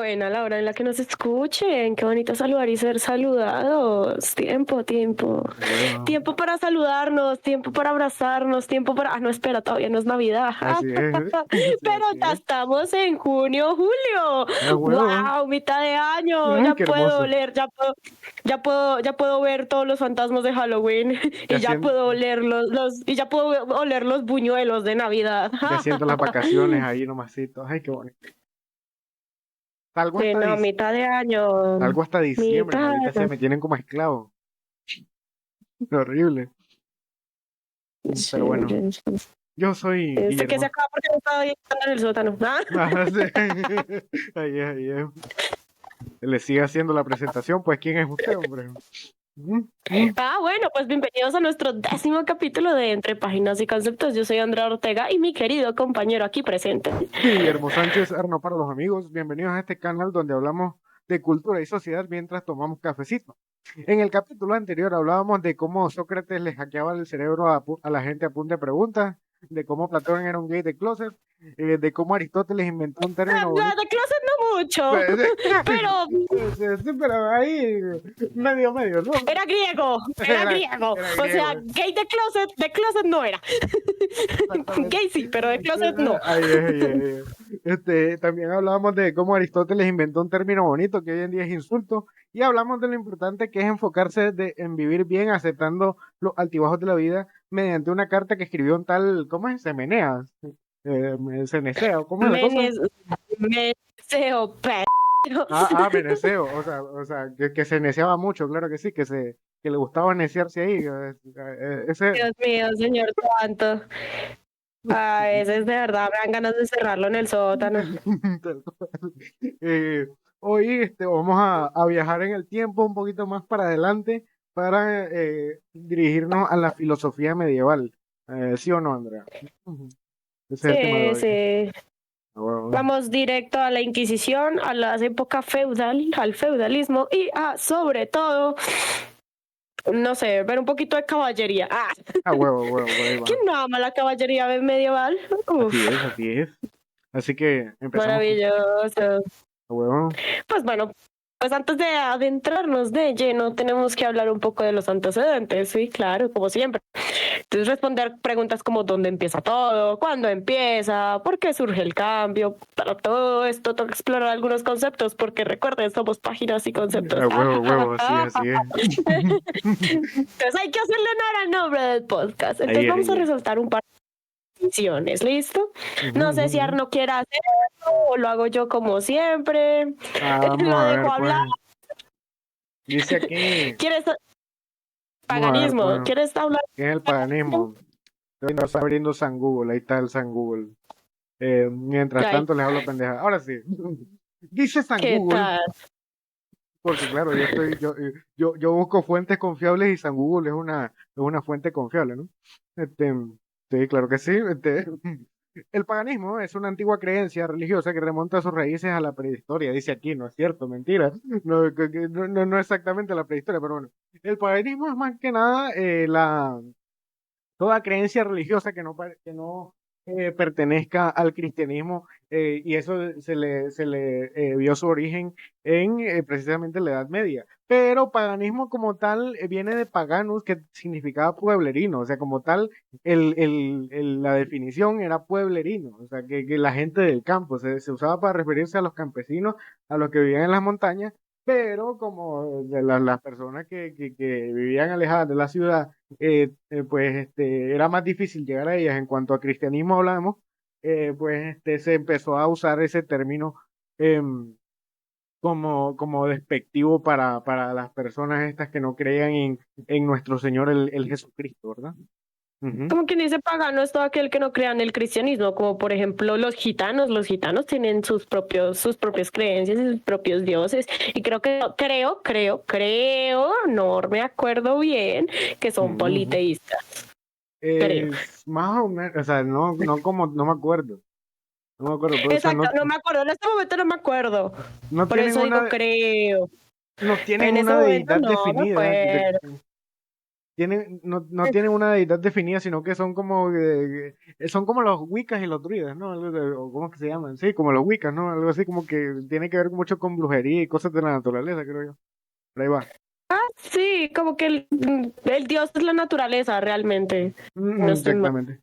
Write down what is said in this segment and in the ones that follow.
buena la hora en la que nos escuchen. Qué bonito saludar y ser saludados. Tiempo. Bueno, Tiempo para saludarnos, tiempo para abrazarnos, tiempo para... Ah, no, espera, todavía no es Navidad. así es, sí, Pero así ya es. estamos en junio, julio. A huevo. ¡Wow! Mitad de año. Ay, Ya qué puedo hermoso. oler, ya puedo ver todos los fantasmas de Halloween. Ya Y ya siento, puedo oler y ya puedo oler los buñuelos de Navidad. ya siento las vacaciones ahí nomasito. Ay, qué bonito. Salgo Sí, hasta, no, mitad de año. salgo hasta diciembre, Mitad. maldita sea, me tienen como esclavo. Horrible. Sí, Pero bueno, yo soy este que se Guillermo. acaba porque no estaba ahí en el sótano. Ah, Ah, sí. Ahí es. Le sigue haciendo la presentación, pues ¿quién es usted, hombre? Mm. bueno, pues bienvenidos a nuestro 10º capítulo de Entre Páginas y Conceptos. Yo soy Andrea Ortega y mi querido compañero aquí presente. Guillermo Sánchez Arno para los amigos. Bienvenidos a este canal donde hablamos de cultura y sociedad mientras tomamos cafecito. En el capítulo anterior hablábamos de cómo Sócrates le hackeaba el cerebro a la gente a punta de preguntas, de cómo Platón era un gay de closet, de cómo Aristóteles inventó un término bonito. De closet no mucho, pero Sí, pero ahí medio, ¿no? era griego. Era O sea, griego. gay de closet no era. Exactamente. Gay sí, pero de closet no. Ahí. También hablábamos de cómo Aristóteles inventó un término bonito que hoy en día es insulto, y hablamos de lo importante que es enfocarse en vivir bien, aceptando los altibajos de la vida, mediante una carta que escribió un tal, ¿cómo es? Semeneas, Ceneceo, ¿cómo es la cosa? Meneceo, Meneceo, o sea, que se neciaba mucho, claro que sí, que le gustaba neciarse ahí, ese, Dios mío, señor santo. A veces de verdad me dan ganas de cerrarlo en el sótano. Tal cual. Eh, Hoy vamos a viajar en el tiempo un poquito más para adelante para dirigirnos a la filosofía medieval. ¿Sí o no, Andrea? Ujú. Ese es el tema de Sí, hoy. sí. Ah, bueno. Vamos directo a la Inquisición, a las épocas al feudalismo y sobre todo, no sé, ver un poquito de caballería. Huevo, por ahí ¿Quién va. no ama la caballería medieval? Así es, Uf, así es. Así que empezamos con maravilloso. a huevo. Pues bueno, pues antes de adentrarnos de lleno, tenemos que hablar un poco de los antecedentes, sí, claro, como siempre. Entonces responder preguntas como dónde empieza todo, cuándo empieza, por qué surge el cambio. Para todo esto tengo que explorar algunos conceptos, porque recuerden, somos páginas y conceptos. A huevo, así es. Entonces hay que hacerle honor al nombre del podcast. Entonces vamos a Ahí es. resaltar un par de definiciones, ¿listo? Ujú, No sé ujú, si ujú. Arno quiera hacer eso o lo hago yo como siempre. Vamos Lo a dejo ver, hablar. pues. Dice aquí, ¿Quieres vamos a ver, paganismo? pues. ¿Quieres hablar? ¿Qué es el paganismo? Estoy abriendo San Google, ahí está el San Google. Mientras Ay, tanto les hablo pendeja. Ahora sí. Dice San ¿qué Google, tal? porque claro, yo busco fuentes confiables y San Google es una fuente confiable, ¿no? Este, sí, claro que sí. El paganismo es una antigua creencia religiosa que remonta sus raíces a la prehistoria. Dice aquí, no es cierto, mentira. No, no exactamente a la prehistoria, pero bueno. El paganismo es más que nada toda creencia religiosa que no pertenezca al cristianismo, y eso se le vio su origen en precisamente la Edad Media. Pero paganismo como tal viene de paganus, que significaba pueblerino, o sea, como tal, la definición era pueblerino, o sea, que la gente del campo se usaba para referirse a los campesinos, a los que vivían en las montañas, pero como de las personas que vivían alejadas de la ciudad, pues era más difícil llegar a ellas. En cuanto a cristianismo hablamos, pues se empezó a usar ese término em, como despectivo para las personas estas que no creían en nuestro Señor el Jesucristo, ¿verdad? Ujú. Como quien dice pagano es todo aquel que no crea en el cristianismo, como por ejemplo los gitanos. Los gitanos tienen sus propias creencias y sus propios dioses. Y creo, no me acuerdo bien, que son Ujú, ujú. politeístas. Creo. Es más o menos, o sea, no me acuerdo, pero o sea, Exacto, no, no me acuerdo, en este momento no me acuerdo. no Por tienen eso digo una, creo. no tienen En ese una momento deidad no me definida. acuerdo. no tienen una deidad definida, sino que son como los Wiccas y los druidas, ¿no? O ¿cómo es que se llaman? Sí, como los Wiccas, ¿no? Algo así como que tiene que ver mucho con brujería y cosas de la naturaleza, creo yo. Por ahí va. Sí, como que el dios es la naturaleza realmente. No estoy mal. Exactamente.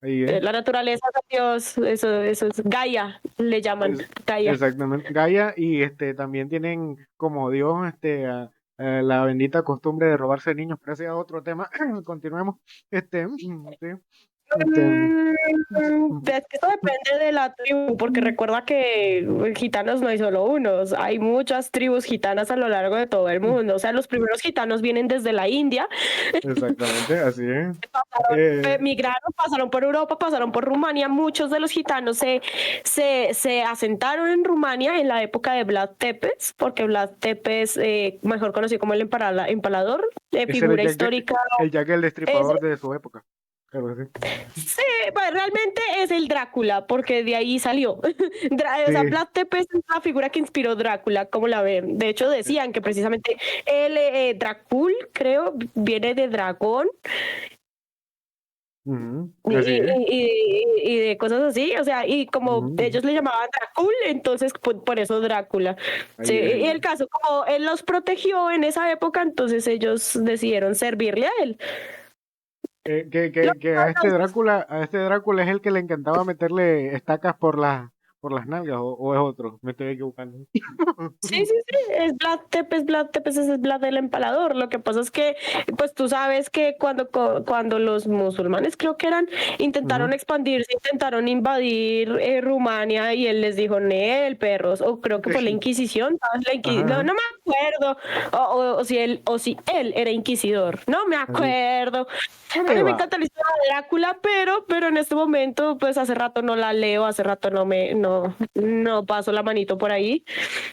Ahí es. La naturaleza es Dios, eso es Gaia, le llaman Es- Gaia. exactamente. Gaia y también tienen como Dios la bendita costumbre de robarse niños, pero ese es otro tema. Continuemos. Sí, Es que eso depende de la tribu, porque recuerda que gitanos no hay solo unos, hay muchas tribus gitanas a lo largo de todo el mundo. O sea, los primeros gitanos vienen desde la India, exactamente, así es. pasaron, Eh, migraron, pasaron por Europa, pasaron por Rumania. Muchos de los gitanos se asentaron en Rumania en la época de Vlad Tepes, porque Vlad Tepes, mejor conocido como el empalador, ese era figura histórica. El Jack el Destripador de su época. Claro que sí. Sí, pues realmente es el Drácula, porque de ahí salió. O sea, Sí. Vlad Tepes es la figura que inspiró Drácula, como la ven. De hecho, decían que precisamente el Dracul, creo, viene de dragón Ujú, y, así y, es. y de cosas así. O sea, y como Ujú, ellos le llamaban Dracul, entonces por eso Drácula. Sí, ahí es, y ahí el es. caso, como él los protegió en esa época, entonces ellos decidieron servirle a él. Que a este Drácula es el que le encantaba meterle estacas por las nalgas, o es otro, me estoy equivocando. Sí, sí, sí, es Vlad Tepes, ese es Vlad el Empalador. Lo que pasa es que, pues tú sabes que cuando los musulmanes, creo que eran, intentaron Ujú, expandirse, intentaron invadir Rumania y él les dijo, Nel, perros, o creo que fue la Inquisición, ¿sabes? ajá, No, ajá, no me acuerdo, o si él era inquisidor, no me así. acuerdo. Por A ahí mí me va, encanta la historia de Drácula, pero en este momento, pues hace rato no la leo, hace rato no paso la manito por ahí.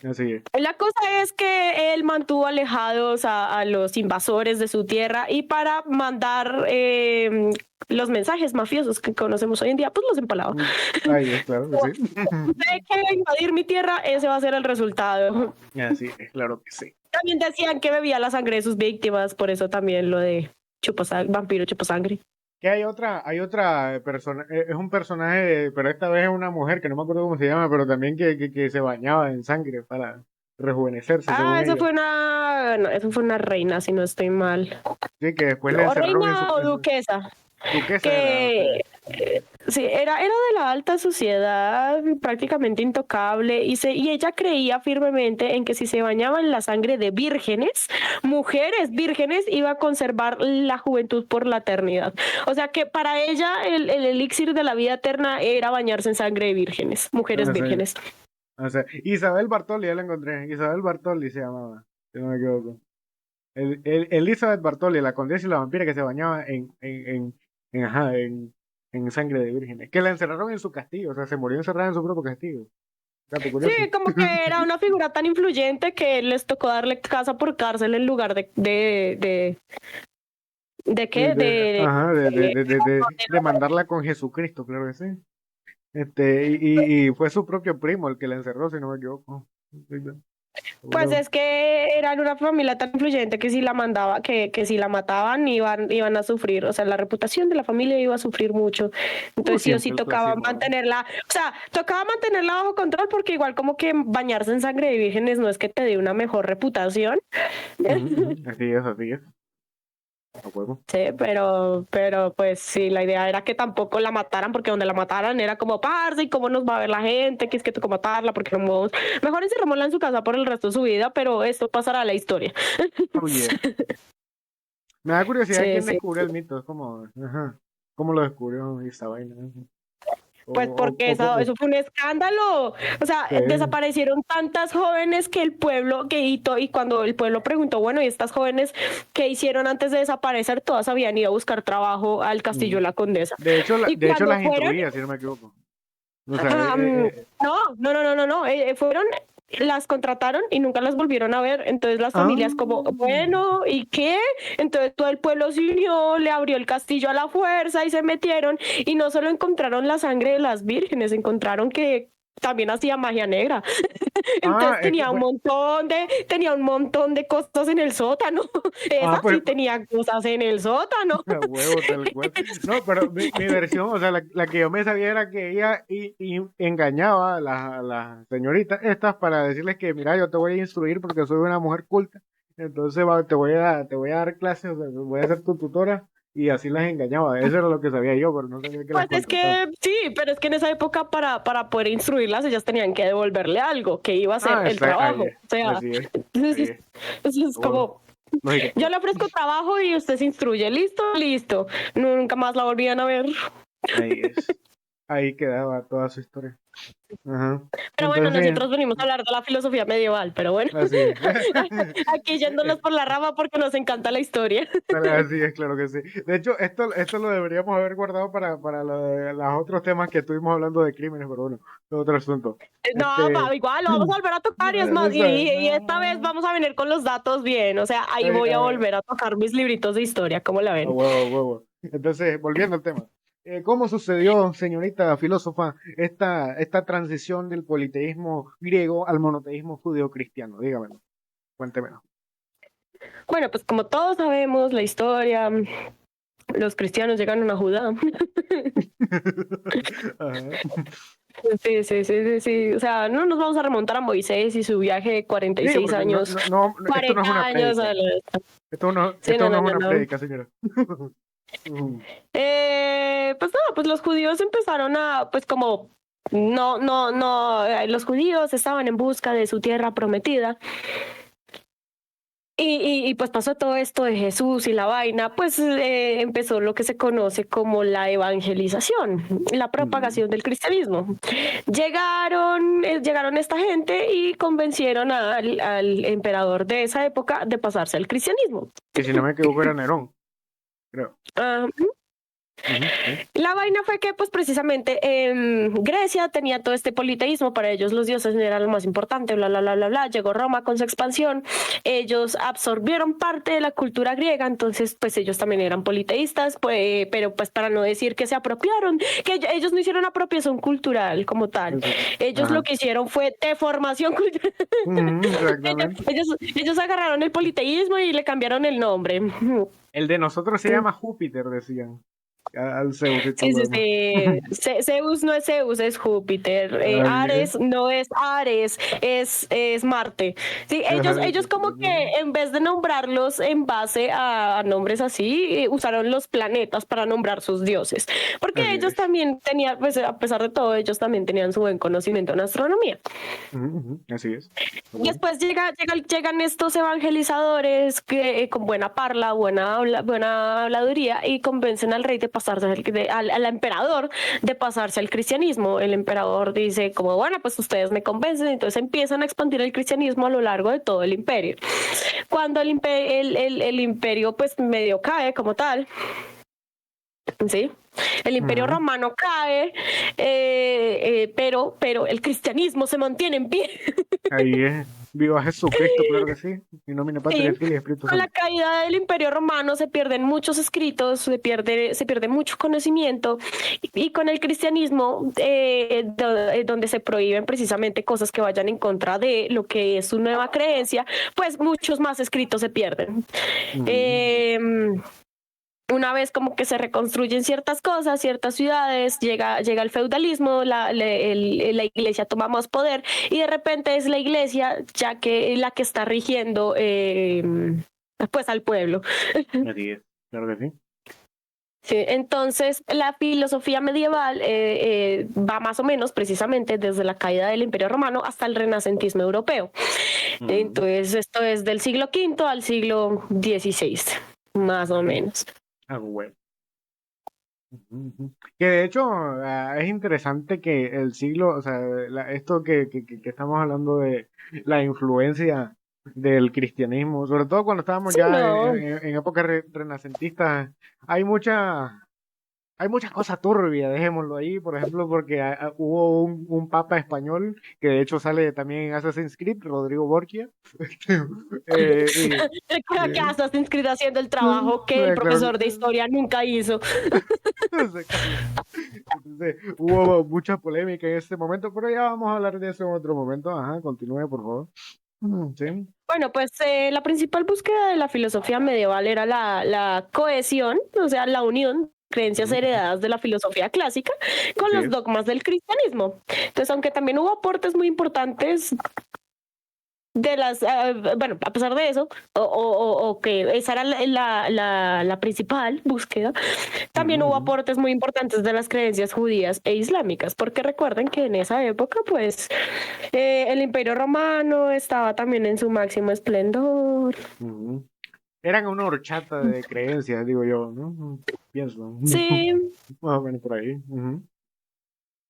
así es. La cosa es que él mantuvo alejados a los invasores de su tierra y para mandar los mensajes mafiosos que conocemos hoy en día, pues los empalaba. Mm, ahí es, claro que sí. Usted quiere invadir mi tierra, ese va a ser el resultado. Así es, claro que sí. También decían que bebía la sangre de sus víctimas, por eso también lo de vampiro chupasangre. Que hay otra persona, es un personaje, pero esta vez es una mujer que no me acuerdo cómo se llama, pero también que se bañaba en sangre para rejuvenecerse, según Eso ella. fue no, eso fue una reina, si no estoy mal. Sí, que después le O encerraron reina o en su duquesa. duquesa era, no sé. Que sí, era de la alta sociedad, prácticamente intocable, y ella creía firmemente en que si se bañaba en la sangre de vírgenes, mujeres vírgenes, iba a conservar la juventud por la eternidad. O sea que para ella el elixir de la vida eterna era bañarse en sangre de vírgenes, mujeres No sé, vírgenes. no sé. Isabel Bartoli, ya la encontré. Isabel Bartoli se llamaba, si no me equivoco. Elizabeth Bartoli, la condesa y la vampira que se bañaba ajá, en sangre de vírgenes. Que la encerraron en su castillo, o sea, se murió encerrada en su propio castillo. Dato Sí, curioso. como que era una figura tan influyente que les tocó darle casa por cárcel en lugar de qué, Ajá, de- de mandarla con Jesucristo, claro que sí. Y fue su propio primo el que la encerró, si no me equivoco. Pues Uno- es que eran una familia tan influyente que si la mandaba, que si la mataban iban a sufrir, o sea, la reputación de la familia iba a sufrir mucho. como Entonces sí o sí siempre el tocaba clasismo, ¿no? mantenerla, o sea, tocaba mantenerla bajo control porque igual como que bañarse en sangre de vírgenes no es que te dé una mejor reputación. Ujú, ujú, así es, a huevo. Sí, pero pues sí, la idea era que tampoco la mataran, porque donde la mataran era como, parce, ¿y cómo nos va a ver la gente? ¿Qué es que tocó matarla? Porque no vamos... Mejor encerrémosla en su casa por el resto de su vida, pero esto pasará a la historia. Oh, yeah. Me da curiosidad Sí, quién sí. descubrió el mito, es como, ajá, cómo lo descubrió esa vaina. Ajá. Pues porque eso fue un escándalo. O sea, Sí. desaparecieron tantas jóvenes que el pueblo, y cuando el pueblo preguntó, bueno, ¿y estas jóvenes qué hicieron antes de desaparecer? Todas habían ido a buscar trabajo al Castillo Mm. de la Condesa. De hecho, Y de hecho cuando las fueron, instruía, si no me equivoco. O sea, no, fueron, las contrataron y nunca las volvieron a ver. Entonces las ah, familias como, bueno, ¿y qué? Entonces todo el pueblo se unió, le abrió el castillo a la fuerza y se metieron y no solo encontraron la sangre de las vírgenes, encontraron que también hacía magia negra. Ah, Entonces tenía un montón de cosas en el sótano. Esa pues, sí tenía cosas en el sótano. a huevo, tal cual. No, pero mi versión, o sea, la que yo me sabía era que ella y engañaba a las señoritas estas para decirles que, mira, yo te voy a instruir porque soy una mujer culta. Entonces te voy a dar clases, o sea, voy a ser tu tutora. Y así las engañaba. Eso era lo que sabía yo, pero no sabía que las Pues es contrataba. que sí, pero es que en esa época para poder instruirlas ellas tenían que devolverle algo que iba a ser Ah, el ahí trabajo. es, O sea, así es, ahí entonces es. es Bueno, como, lógico, yo pues. le ofrezco trabajo y usted se instruye. Listo, listo. Nunca más la volvían a ver. Ahí es. Ahí quedaba toda su historia. Ajá. Pero bueno, Entonces, nosotros venimos a hablar de la filosofía medieval, pero bueno, así es. aquí yéndonos por la rama porque nos encanta la historia. Así es, claro que sí. De hecho, esto lo deberíamos haber guardado para lo de los otros temas que estuvimos hablando de crímenes, pero bueno, es otro asunto. No, Este, igual lo vamos a volver a tocar y es más, ¿sabes? y esta vez vamos a venir con los datos bien. O sea, ahí Ay, voy a ay, volver a tocar mis libritos de historia, ¿cómo la a ven? huevo, a huevo. Entonces, volviendo al tema. ¿Cómo sucedió, señorita filósofa, esta transición del politeísmo griego al monoteísmo judeo-cristiano? Dígamelo, cuéntemelo. Bueno, pues como todos sabemos la historia, los cristianos llegaron a Judá. Ajá. Sí, sí, sí, sí, sí. O sea, no nos vamos a remontar a Moisés y su viaje de Sí, 46 porque años, esto no es 40 una años prédica. a la... Sí, Esto no, no no, es no, una no. prédica, señora. Ujú. Pues no, pues los judíos empezaron a, pues como, no, los judíos estaban en busca de su tierra prometida. Y pues pasó todo esto de Jesús y la vaina, pues empezó lo que se conoce como la evangelización, la Ujú. propagación del cristianismo. Llegaron esta gente y convencieron al emperador de esa época de pasarse al cristianismo. Que si no me equivoco era Nerón, creo. Ah, Ujú, sí. La vaina fue que, pues precisamente en Grecia tenía todo este politeísmo, para ellos los dioses eran lo más importante, bla, bla, bla, bla, bla. Llegó Roma con su expansión, ellos absorbieron parte de la cultura griega, entonces pues ellos también eran politeístas, pues, pero pues para no decir que se apropiaron, que ellos no hicieron apropiación cultural como tal, Exacto. ellos lo Ajá. que hicieron fue deformación cultural. Ujú, Ellos, exactamente. ellos agarraron el politeísmo y le cambiaron el nombre. El de nosotros se llama Júpiter, decían. Al Zeus y todo Sí, lo sí, demás. sí. Zeus no es Zeus, es Júpiter. Así es. Ares no es Ares, es Marte. Sí, Ajá, ellos como que en vez de nombrarlos en base a nombres así, usaron los planetas para nombrar sus dioses. Porque así ellos es. también tenían, pues a pesar de todo, ellos también tenían su buen conocimiento en astronomía. Ujú, ujú, así es. Bueno. Después llegan estos evangelizadores que, con buena parla, buena habladuría y convencen al rey de pasarse, al emperador de pasarse al cristianismo. El emperador dice como, bueno, pues ustedes me convencen, entonces empiezan a expandir el cristianismo a lo largo de todo el imperio. Cuando el imperio pues medio cae como tal, ¿sí? El imperio Ujú. romano cae, pero el cristianismo se mantiene en pie. Ahí es. Viva Jesucristo, claro que sí. En nomine Patria, Sí, Filii y Espíritu con la Santo. caída del Imperio Romano se pierden muchos escritos, se pierde mucho conocimiento y con el cristianismo, donde se prohíben precisamente cosas que vayan en contra de lo que es su nueva creencia, pues muchos más escritos se pierden. Ujú. Eh, una vez como que se reconstruyen ciertas cosas, ciertas ciudades, llega el feudalismo, la iglesia toma más poder y de repente es la iglesia ya que la que está rigiendo pues al pueblo. Así es. Claro que sí. Sí, entonces la filosofía medieval va más o menos precisamente desde la caída del Imperio Romano hasta el renacentismo europeo. Ujú. Entonces esto es del siglo V al siglo XVI, más o Ok. menos. Ah, bueno. Ujú, ujú. Que de hecho es interesante que el siglo, o sea, esto que estamos hablando de la influencia del cristianismo, sobre todo cuando estábamos Sí, ya no. en época renacentistas, hay hay muchas cosas turbias, dejémoslo ahí, por ejemplo, porque hubo un papa español que de hecho sale también en Assassin's Creed, Rodrigo Borgia. Creo que Eh, Assassin's Creed haciendo el trabajo que el claro, profesor de historia nunca hizo. exactamente. Entonces, hubo mucha polémica en este momento, pero ya vamos a hablar de eso en otro momento. Ajá, continúe, por favor. Sí. Bueno, pues la principal búsqueda de la filosofía medieval era la cohesión, o sea, la unión de creencias Ujú, heredadas de la filosofía clásica con así los es. dogmas del cristianismo. Entonces, aunque también hubo aportes muy importantes de bueno, a pesar de eso, o que esa era la principal búsqueda, también Ujú, hubo ujú. aportes muy importantes de las creencias judías e islámicas, porque recuerden que en esa época, pues, el Imperio Romano estaba también en su máximo esplendor. Ujú. Eran una horchata de creencias, digo yo, ¿no? Pienso. Sí, Más o menos por ahí. Ujú.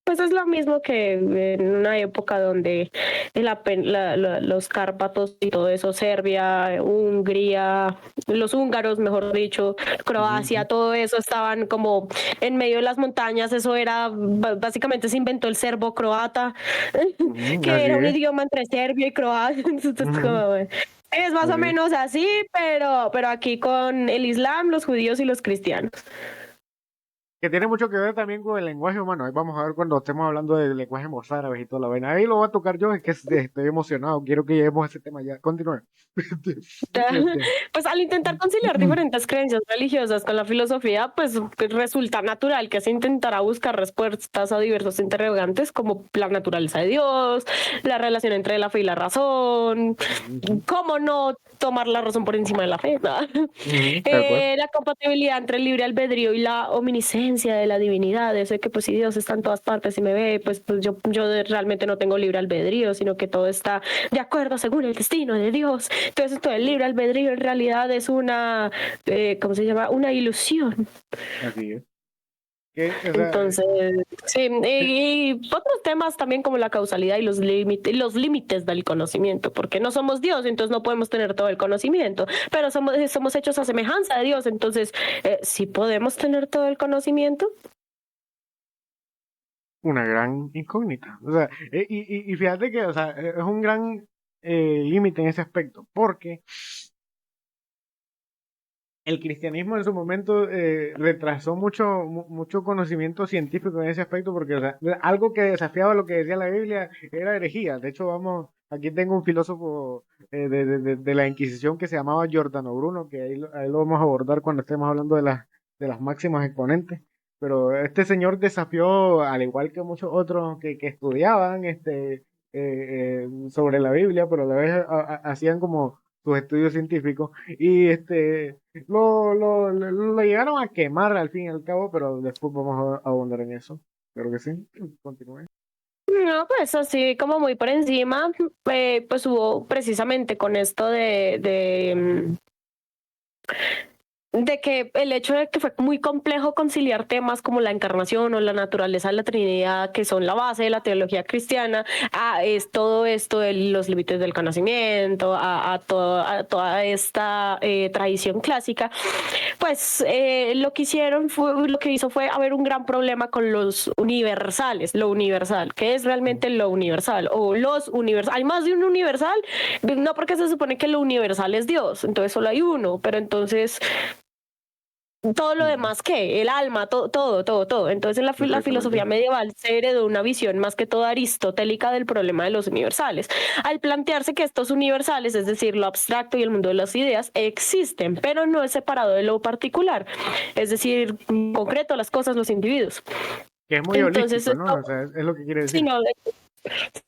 pues es lo mismo que en una época donde los Cárpatos y todo eso, Serbia, Hungría, los húngaros, mejor dicho, Ujú, Croacia, ujú. todo eso estaban como en medio de las montañas. Eso era, básicamente se inventó el serbo-croata, Ujú, que así era un es. idioma entre serbio y croata. Entonces, Ujú, como, es más o así es. menos así, pero aquí con el Islam, los judíos y los cristianos. Que tiene mucho que ver también con el lenguaje humano. Ahí vamos a ver cuando estemos hablando del lenguaje mozárabes y toda la vaina. Ahí lo voy a tocar yo, es que estoy emocionado. Quiero que lleguemos a ese tema ya. Continúe. Este, Pues al intentar conciliar diferentes creencias religiosas con la filosofía, pues resulta natural que se intentará buscar respuestas a diversos interrogantes como la naturaleza de Dios, la relación entre la fe y la razón, ujú, cómo no tomar la razón por encima de la fe, ¿verdad? ujú, tal cual. La compatibilidad entre el libre albedrío y la omniscencia de la divinidad, eso de que pues si Dios está en todas partes y me ve, pues yo realmente no tengo libre albedrío, sino que todo está de acuerdo según el destino de Dios. Entonces todo el libre albedrío en realidad es una, ¿cómo se llama? Una ilusión. Así es. Que, o sea, Entonces, sí, y otros temas también como la causalidad y los límites del conocimiento, porque no somos Dios, entonces no podemos tener todo el conocimiento, pero somos hechos a semejanza de Dios, entonces sí podemos tener todo el conocimiento. una gran incógnita. O sea, y fíjate que, o sea, es un gran límite en ese aspecto, porque el cristianismo en su momento retrasó mucho conocimiento científico en ese aspecto, porque o sea, algo que desafiaba lo que decía la Biblia era herejía. De hecho, vamos, aquí tengo un filósofo de la Inquisición que se llamaba Giordano Bruno, que ahí lo vamos a abordar cuando estemos hablando de las máximas exponentes. Pero este señor desafió, al igual que muchos otros que estudiaban sobre la Biblia, pero a la vez hacían como sus estudios científicos y lo llegaron a quemar al fin y al cabo, pero después vamos a abundar en eso. Claro que sí. Continúe. No, pues así como muy por encima, pues hubo precisamente con esto de que el hecho de que fue muy complejo conciliar temas como la encarnación o la naturaleza de la Trinidad, que son la base de la teología cristiana, es todo esto de los límites del conocimiento, a toda esta tradición clásica, pues lo que hizo fue haber un gran problema con los universales, lo universal, ¿qué es realmente lo universal? O los universales, hay más de un universal, no porque se supone que lo universal es Dios, entonces solo hay uno, pero entonces todo lo Ujú, demás, ¿qué? El alma, todo. Entonces, en la exactamente. filosofía medieval se heredó una visión más que todo aristotélica del problema de los universales. Al plantearse que estos universales, es decir, lo abstracto y el mundo de las ideas, existen, pero no es separado de lo particular, es decir, en concreto, las cosas, los individuos. Que es muy Entonces, holístico, ¿no? esto, O sea, es lo que quiere si decir. no,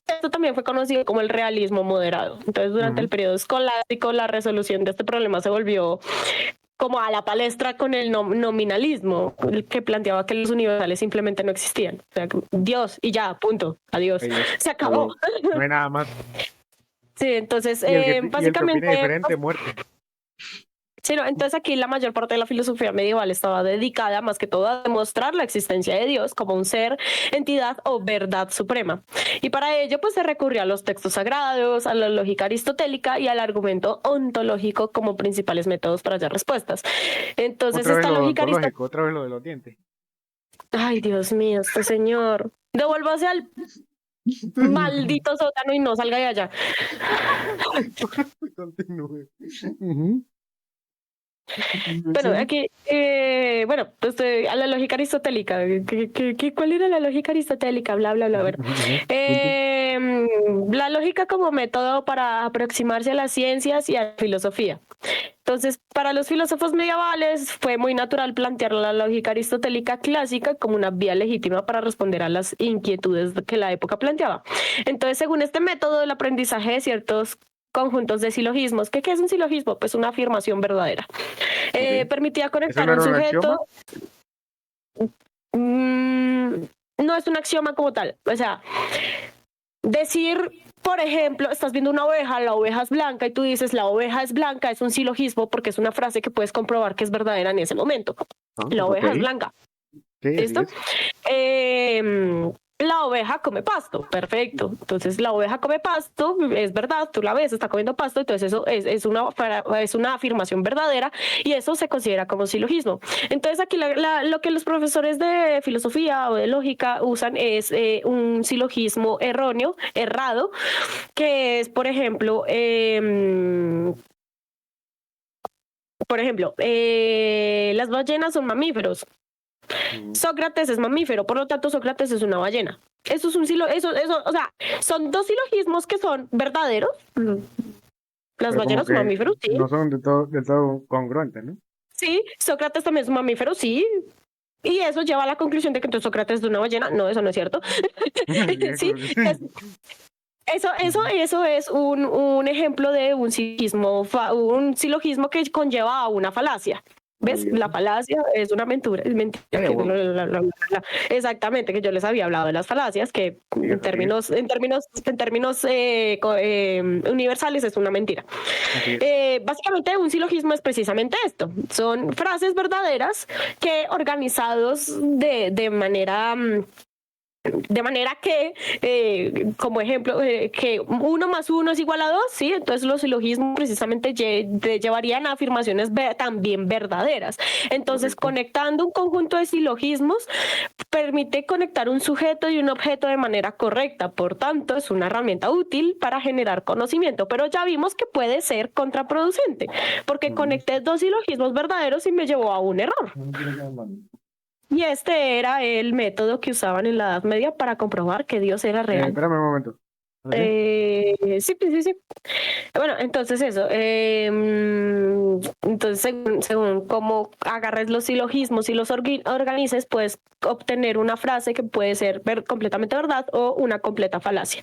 esto también fue conocido como el realismo moderado. Entonces, durante el Ujú, periodo escolástico, la resolución de este problema se volvió como a la palestra con el nominalismo, que planteaba que los universales simplemente no existían. O sea, Dios y ya, punto, adiós. adiós, Se a acabó. huevo. No hay nada más. Sí, entonces, Y el que opine básicamente, diferente, muerte. sí, no, entonces aquí la mayor parte de la filosofía medieval estaba dedicada más que todo a demostrar la existencia de Dios como un ser, entidad o verdad suprema. Y para ello, pues se recurrió a los textos sagrados, a la lógica aristotélica y al argumento ontológico como principales métodos para hallar respuestas. Entonces, Otra vez esta lo lógica aristotélica. odontológico, otra vez lo de los dientes. Ay, Dios mío, este señor. Devuélvase al maldito sótano y no salga de allá. Continúe. Ujú, Bueno, Sí. aquí, bueno, pues a la lógica aristotélica. ¿Cuál era la lógica aristotélica? Bla, bla, bla. Bueno. Ajá, punto. La lógica como método para aproximarse a las ciencias y a la filosofía. Entonces, para los filósofos medievales fue muy natural plantear la lógica aristotélica clásica como una vía legítima para responder a las inquietudes que la época planteaba. Entonces, según este método, el aprendizaje de ciertos conjuntos de silogismos. ¿Qué es un silogismo? Pues una afirmación verdadera. Ok. Permitía ¿Eso conectar no un era un axioma? sujeto. mm, no es un axioma como tal. O sea, decir, por ejemplo, estás viendo una oveja, la oveja es blanca y tú dices la oveja es blanca, es un silogismo porque es una frase que puedes comprobar que es verdadera en ese momento. Ah, La ok. oveja es blanca. Sí, así ¿Listo? es. La oveja come pasto, perfecto. Entonces la oveja come pasto, es verdad, tú la ves, está comiendo pasto, entonces eso es una afirmación verdadera y eso se considera como silogismo. Entonces aquí lo que los profesores de filosofía o de lógica usan es un silogismo erróneo, errado, que es, por ejemplo, las ballenas son mamíferos. Sócrates es mamífero, por lo tanto Sócrates es una ballena. Eso es un o sea, son dos silogismos que son verdaderos. Las Pero como ballenas que son mamíferos, sí. no son del todo congruentes, ¿no? Sí, Sócrates también es un mamífero, sí. Y eso lleva a la conclusión de que entonces Sócrates es una ballena. No, eso no es cierto. Sí, Sí, como que sí. eso es un ejemplo de un silogismo que conlleva a una falacia. ¿Ves? La Maravilloso. falacia es una mentira, es mentira. Vaya huevo. Exactamente, que yo les había hablado de las falacias, que Sigue, prosigue. en términos universales es una mentira. Así es. Básicamente un silogismo es precisamente esto. Son frases verdaderas que organizados de manera que, como ejemplo, que 1 más 1 es igual a 2, ¿sí? Entonces los silogismos precisamente te llevarían a afirmaciones también verdaderas. Entonces, Correcto. conectando un conjunto de silogismos permite conectar un sujeto y un objeto de manera correcta. Por tanto, es una herramienta útil para generar conocimiento, pero ya vimos que puede ser contraproducente, porque Ujú. conecté dos silogismos verdaderos y me llevó a un error. Y este era el método que usaban en la Edad Media para comprobar que Dios era real. Espérame un momento. ¿Así? Sí, pues, sí, sí. Bueno, entonces eso. Entonces, según cómo agarres los silogismos y los organices, puedes obtener una frase que puede ser completamente verdad o una completa falacia.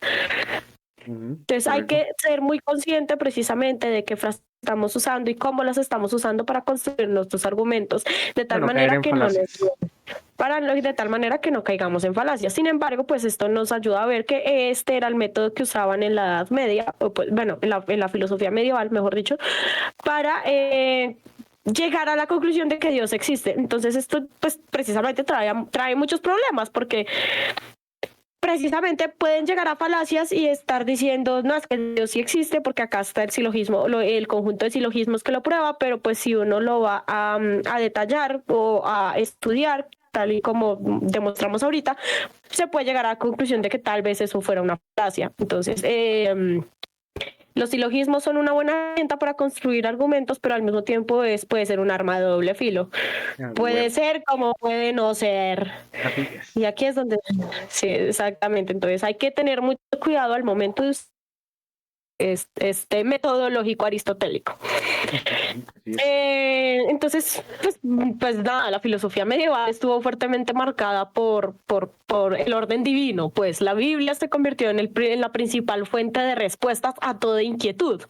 Entonces hay Correcto. que ser muy consciente precisamente de qué frases estamos usando y cómo las estamos usando para construir nuestros argumentos, de Para tal no caer manera en que no nos falacias. de tal manera que no caigamos en falacias. Sin embargo, pues esto nos ayuda a ver que este era el método que usaban en la Edad Media, o pues, bueno, en la filosofía medieval, mejor dicho, para llegar a la conclusión de que Dios existe. Entonces esto pues precisamente trae muchos problemas porque precisamente pueden llegar a falacias y estar diciendo, no, es que Dios sí existe porque acá está el silogismo, el conjunto de silogismos que lo prueba, pero pues si uno lo va a detallar o a estudiar, tal y como demostramos ahorita, se puede llegar a la conclusión de que tal vez eso fuera una falacia. Entonces, los silogismos son una buena herramienta para construir argumentos, pero al mismo tiempo puede ser un arma de doble filo. Ah, Puede huevo. ser como puede no ser. Así es. Y aquí es donde, sí, exactamente. Entonces hay que tener mucho cuidado al momento de este metodológico aristotélico. Así es. Entonces, pues nada, la filosofía medieval estuvo fuertemente marcada por el orden divino, pues la Biblia se convirtió en la principal fuente de respuestas a toda inquietud.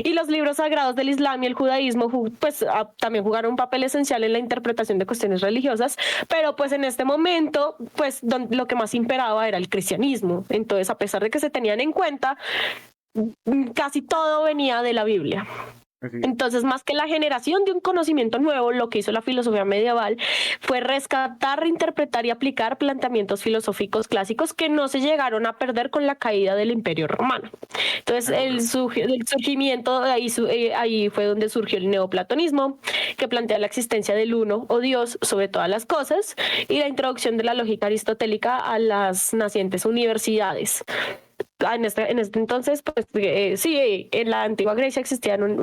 Y los libros sagrados del Islam y el judaísmo pues también jugaron un papel esencial en la interpretación de cuestiones religiosas, pero pues en este momento, pues lo que más imperaba era el cristianismo. Entonces, a pesar de que se tenían en cuenta, casi todo venía de la Biblia. Así es. Entonces, más que la generación de un conocimiento nuevo, lo que hizo la filosofía medieval fue rescatar, reinterpretar y aplicar planteamientos filosóficos clásicos que no se llegaron a perder con la caída del Imperio Romano. Entonces, el surgimiento, ahí fue donde surgió el neoplatonismo, que plantea la existencia del uno o Dios sobre todas las cosas, y la introducción de la lógica aristotélica a las nacientes universidades. en este entonces, pues sí, en la antigua Grecia existían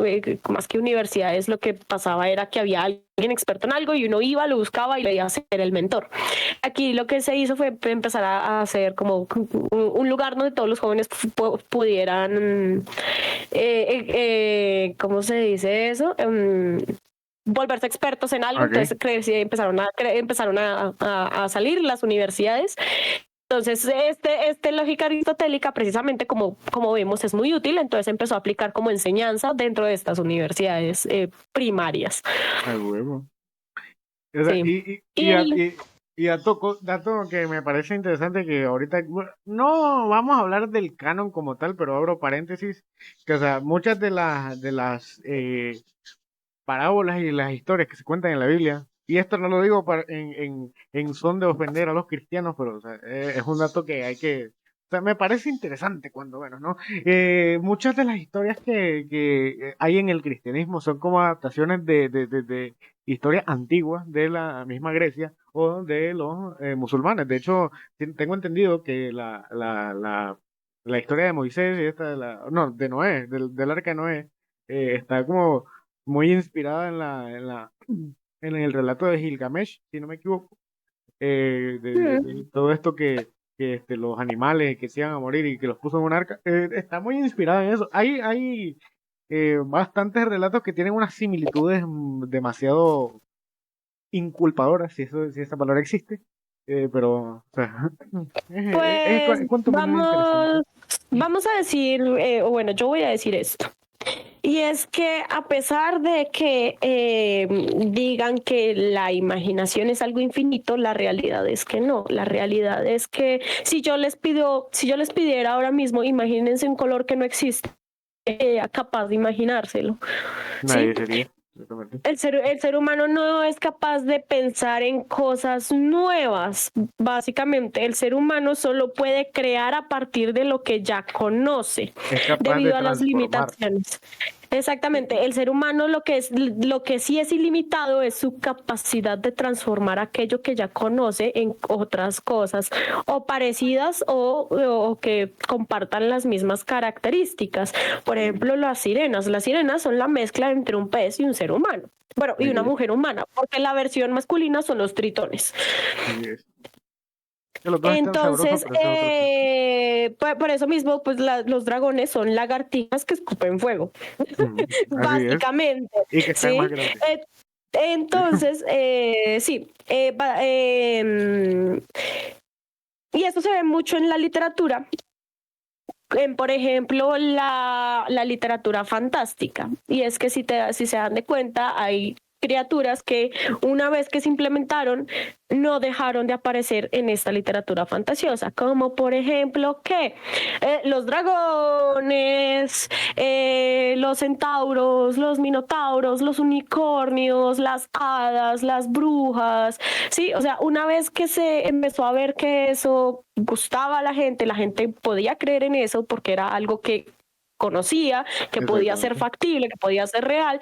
más que universidades, lo que pasaba era que había alguien experto en algo y uno iba, lo buscaba y le iba a ser el mentor. Aquí lo que se hizo fue empezar a hacer como un lugar donde todos los jóvenes pudieran, ¿cómo se dice eso? Volverse expertos en algo, Ok. entonces empezaron a salir las universidades. Entonces, este lógica aristotélica, precisamente como vemos, es muy útil, entonces empezó a aplicar como enseñanza dentro de estas universidades primarias. A huevo. O sea, Sí. Y y, a- el, y, y dato que me parece interesante que ahorita, bueno, no vamos a hablar del canon como tal, pero abro paréntesis, que o sea, muchas de las parábolas y las historias que se cuentan en la Biblia, y esto no lo digo en son de ofender a los cristianos, pero o sea, es un dato que hay que, o sea, me parece interesante cuando, bueno, ¿no? Muchas de las historias que hay en el cristianismo son como adaptaciones de historias antiguas de la misma Grecia o de los musulmanes. De hecho, tengo entendido que la historia de Moisés y esta no, de Noé, del arca de Noé, está como muy inspirada en el relato de Gilgamesh, si no me equivoco, de todo esto que los animales que se iban a morir y que los puso en un arca, está muy inspirada en eso. Hay bastantes relatos que tienen unas similitudes demasiado inculpadoras, si esa palabra existe, pero o sea, pues es cuanto menos interesante. vamos a decir, o bueno, yo voy a decir esto. Y es que a pesar de que digan que la imaginación es algo infinito, la realidad es que no. La realidad es que si yo les pidiera ahora mismo, imagínense un color que no existe, capaz de imaginárselo, ¿sí? Nadie sería, exactamente. El ser humano no es capaz de pensar en cosas nuevas. Básicamente, el ser humano solo puede crear a partir de lo que ya conoce, Es capaz de debido a las transformar. limitaciones. Exactamente, el ser humano lo que sí es ilimitado es su capacidad de transformar aquello que ya conoce en otras cosas o parecidas o que compartan las mismas características. Por ejemplo, las sirenas son la mezcla entre un pez y un ser humano. Bueno, y una Así es, mujer humana, porque la versión masculina son los tritones. así es. Que los dos están sabrosos, Entonces, pero ese es otro asunto. por eso mismo, pues los dragones son lagartijas que escupen fuego, Ujú, así es. básicamente, Y que están más ¿sí? grandes. Eh, entonces, sí, y esto se ve mucho en la literatura, por ejemplo, la literatura fantástica. Y es que si se dan de cuenta, hay criaturas que una vez que se implementaron no dejaron de aparecer en esta literatura fantasiosa, como por ejemplo que los dragones, los centauros, los minotauros, los unicornios, las hadas, las brujas, sí, o sea, una vez que se empezó a ver que eso gustaba a la gente podía creer en eso porque era algo que conocía, que podía ser Exactamente. factible, que podía ser real,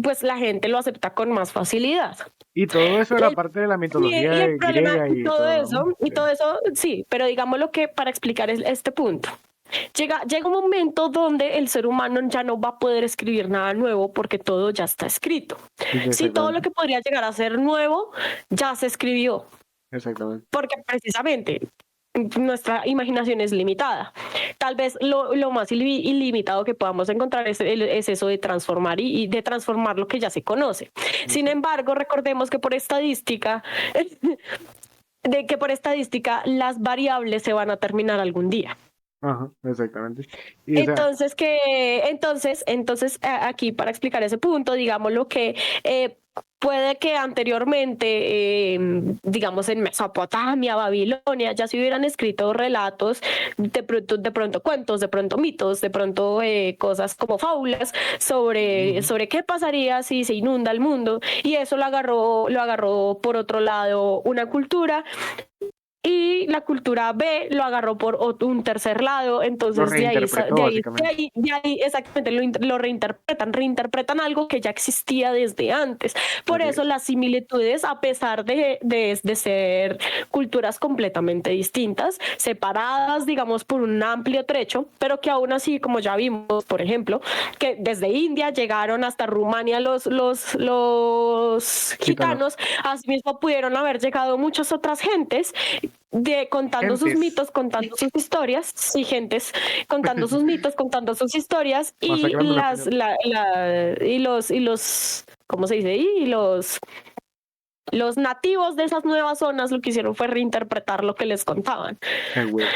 pues la gente lo acepta con más facilidad. Y todo eso era El, parte de la y mitología el problema, griega y todo, ¿no? y Sí. todo eso, sí, pero digamos lo que para explicar este punto. Llega un momento donde el ser humano ya no va a poder escribir nada nuevo porque todo ya está escrito. Sí, todo lo Exactamente. que podría llegar a ser nuevo ya se escribió, Exactamente. porque precisamente nuestra imaginación es limitada. Tal vez lo más ilimitado que podamos encontrar es eso de transformar y de transformar lo que ya se conoce. Sin Ok. embargo, recordemos que por estadística, las variables se van a terminar algún día. Ajá, exactamente. Y o sea, Aquí para explicar ese punto, digamos lo que puede que anteriormente, digamos en Mesopotamia, Babilonia, ya se hubieran escrito relatos, de pronto cuentos, de pronto mitos, de pronto cosas como fábulas ujú, sobre qué pasaría si se inunda el mundo, y eso lo agarró por otro lado una cultura y la cultura B lo agarró por un tercer lado, entonces reinterpretó, básicamente. de ahí exactamente lo reinterpretan algo que ya existía desde antes. Por Así eso es. las similitudes, a pesar de ser culturas completamente distintas, separadas, digamos, por un amplio trecho, pero que aún así, como ya vimos, por ejemplo, que desde India llegaron hasta Rumania los gitanos, asimismo pudieron haber llegado muchas otras gentes contando sus Gentes. mitos, contando sus historias, y gentes contando sus mitos, contando sus historias, y Masacrando el español. ¿cómo se dice? Y los nativos de esas nuevas zonas lo que hicieron fue reinterpretar lo que les contaban. Qué huevo.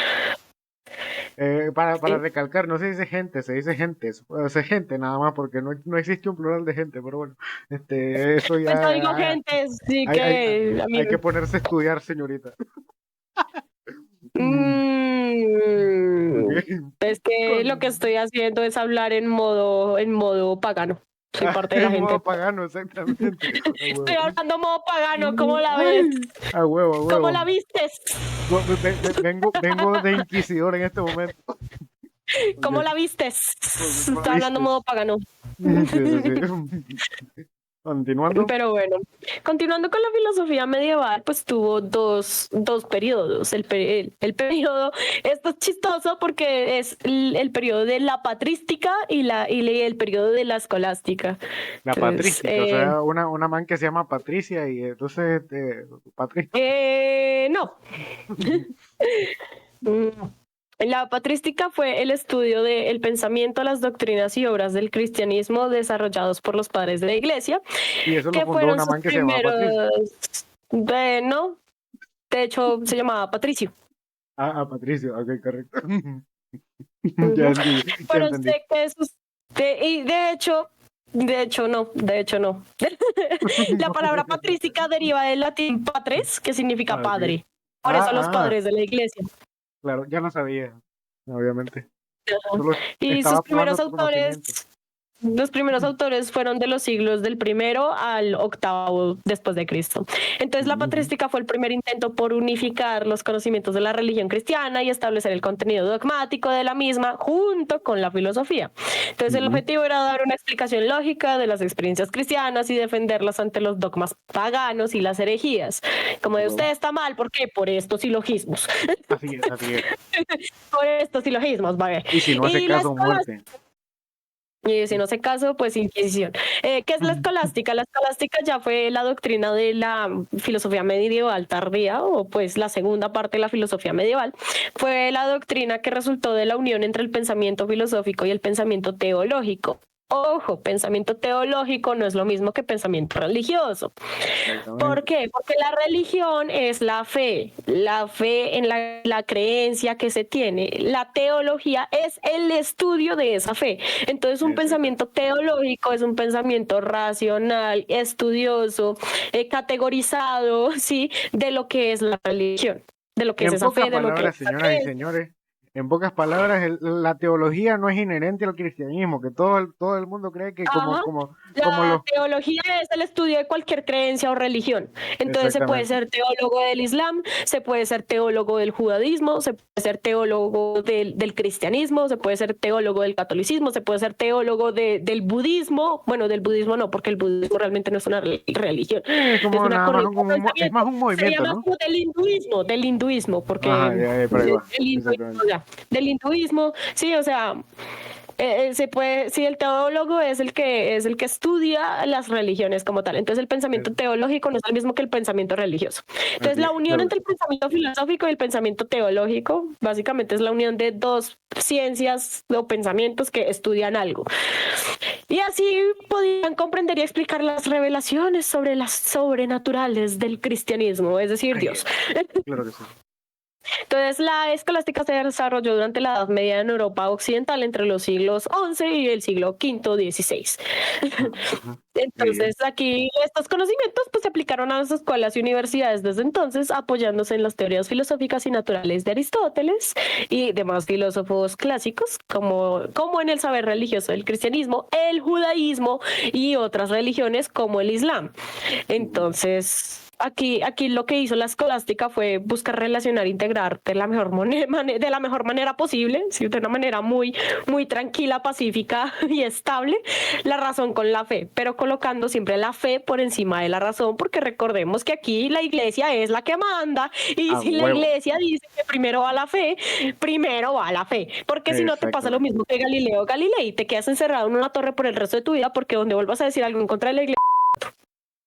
Para Sí. recalcar, no se dice gente, se dice gentes. O sea, gente nada más, porque no existe un plural de gente, pero bueno, eso Pues yo digo ya gente, sí hay, hay, que a mí hay que ponerse a estudiar, señorita. mm, es que lo que Con... estoy haciendo es hablar en modo pagano. Soy parte de la En gente. modo pagano, exactamente. A Estoy huevo. hablando modo pagano, ¿cómo la ves? Ay, a huevo, a ¿Cómo huevo. la vistes? Vengo de inquisidor en este momento. ¿Cómo Ok, la vistes? ¿cómo la Estoy hablando viste? modo pagano. Sí, sí, sí. Continuando. Pero bueno, continuando con la filosofía medieval, pues tuvo dos periodos. El periodo, esto es chistoso porque es el periodo de la patrística y el periodo de la escolástica. La Entonces, patrística, o sea, una man que se llama Patricia y entonces, no. Mm, La patrística fue el estudio del pensamiento, las doctrinas y obras del cristianismo desarrollados por los padres de la iglesia, y eso lo que fundó fueron una sus man que se llamaba Patricia. primeros, no, de hecho se llamaba Patricio. Patricio, ok, correcto. Ya Ujú. entendí, ya Fueron entendí. sectas, y de hecho no. La palabra patrística deriva del latín patres, que significa Ah, ok. padre. Por eso los Ah, padres de la iglesia. claro, ya no sabía, obviamente. Solo Y sus estaba primeros probando tu conocimiento. autores, los primeros autores fueron de los siglos del primero al octavo después de Cristo. Entonces la Ujú, patrística fue el primer intento por unificar los conocimientos de la religión cristiana y establecer el contenido dogmático de la misma junto con la filosofía. Entonces el ujú. objetivo era dar una explicación lógica de las experiencias cristianas y defenderlas ante los dogmas paganos y las herejías. Como A de huevo. usted está mal, ¿por qué? Por estos silogismos. Así es, así es. Por estos silogismos, ¿vale? Y si no hace Y la caso, escuela. muerte. Y si no se caso, pues Inquisición. ¿Qué es la escolástica? La escolástica ya fue la doctrina de la filosofía medieval tardía, o pues la segunda parte de la filosofía medieval. Fue la doctrina que resultó de la unión entre el pensamiento filosófico y el pensamiento teológico. Ojo, pensamiento teológico no es lo mismo que pensamiento religioso. ¿Por Exactamente. qué? Porque la religión es la fe en la creencia que se tiene. La teología es el estudio de esa fe. Entonces, un Exactamente. pensamiento teológico es un pensamiento racional, estudioso, categorizado, ¿sí? De lo que es la religión, de lo que es En esa pocas fe, de lo que es palabras, esa señoras y creencia. señores, en pocas palabras, la teología no es inherente al cristianismo, que todo el mundo cree que Ajá. como La los... teología es el estudio de cualquier creencia o religión. Entonces se puede Exactamente. ser teólogo del Islam, se puede ser teólogo del judaísmo, se puede ser teólogo del cristianismo, se puede ser teólogo del catolicismo, se puede ser teólogo del budismo. Bueno, del budismo no, porque el budismo realmente no es una religión, Es es como una nada más corriente de es más pensamiento. un Sería movimiento, más ¿no? como del hinduismo, porque Ajá, ya, por ahí va. del hinduismo, Exactamente. ya, del hinduismo, sí, o sea, se puede, sí, el teólogo es el que estudia las religiones como tal. Entonces el pensamiento Eh, teológico no es el mismo que el pensamiento religioso. Entonces Así la es, unión claro que entre sí. el pensamiento filosófico y el pensamiento teológico básicamente es la unión de dos ciencias o pensamientos que estudian algo. Y así podían comprender y explicar las revelaciones sobre las sobrenaturales del cristianismo, es decir, Ay, Dios. claro que sí. Entonces, la escolástica se desarrolló durante la Edad Media en Europa Occidental entre los siglos XI y el siglo V-XVI. Ajá. Muy bien. Entonces, aquí estos conocimientos pues, se aplicaron a las escuelas y universidades desde entonces, apoyándose en las teorías filosóficas y naturales de Aristóteles y demás filósofos clásicos, como en el saber religioso del cristianismo, el judaísmo y otras religiones como el islam. Ujú. Entonces, aquí lo que hizo la escolástica fue buscar relacionar, integrar de la mejor de la mejor manera posible, ¿sí? De una manera muy, muy tranquila, pacífica y estable, la razón con la fe, pero colocando siempre la fe por encima de la razón, porque recordemos que aquí la iglesia es la que manda, y A si la huevo. iglesia dice que primero va la fe, primero va la fe, porque si no te pasa lo Exactamente. mismo que Galileo Galilei, te quedas encerrado en una torre por el resto de tu vida, porque donde vuelvas a decir algo en contra de la iglesia.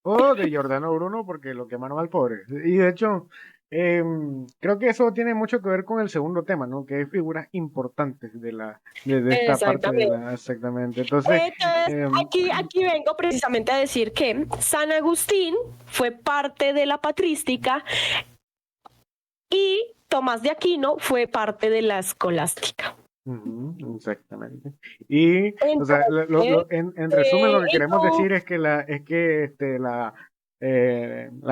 O de Giordano Bruno porque lo quemaron al pobre. Y de hecho, creo que eso tiene mucho que ver con el segundo tema, ¿no? Que hay figuras importantes de esta parte de Exactamente. la, exactamente. Entonces, Entonces, em, aquí vengo precisamente a decir que San Agustín fue parte de la patrística y Tomás de Aquino fue parte de la escolástica. ujú, exactamente. Y, o sea, Entonces, en resumen, lo que y queremos decir es que la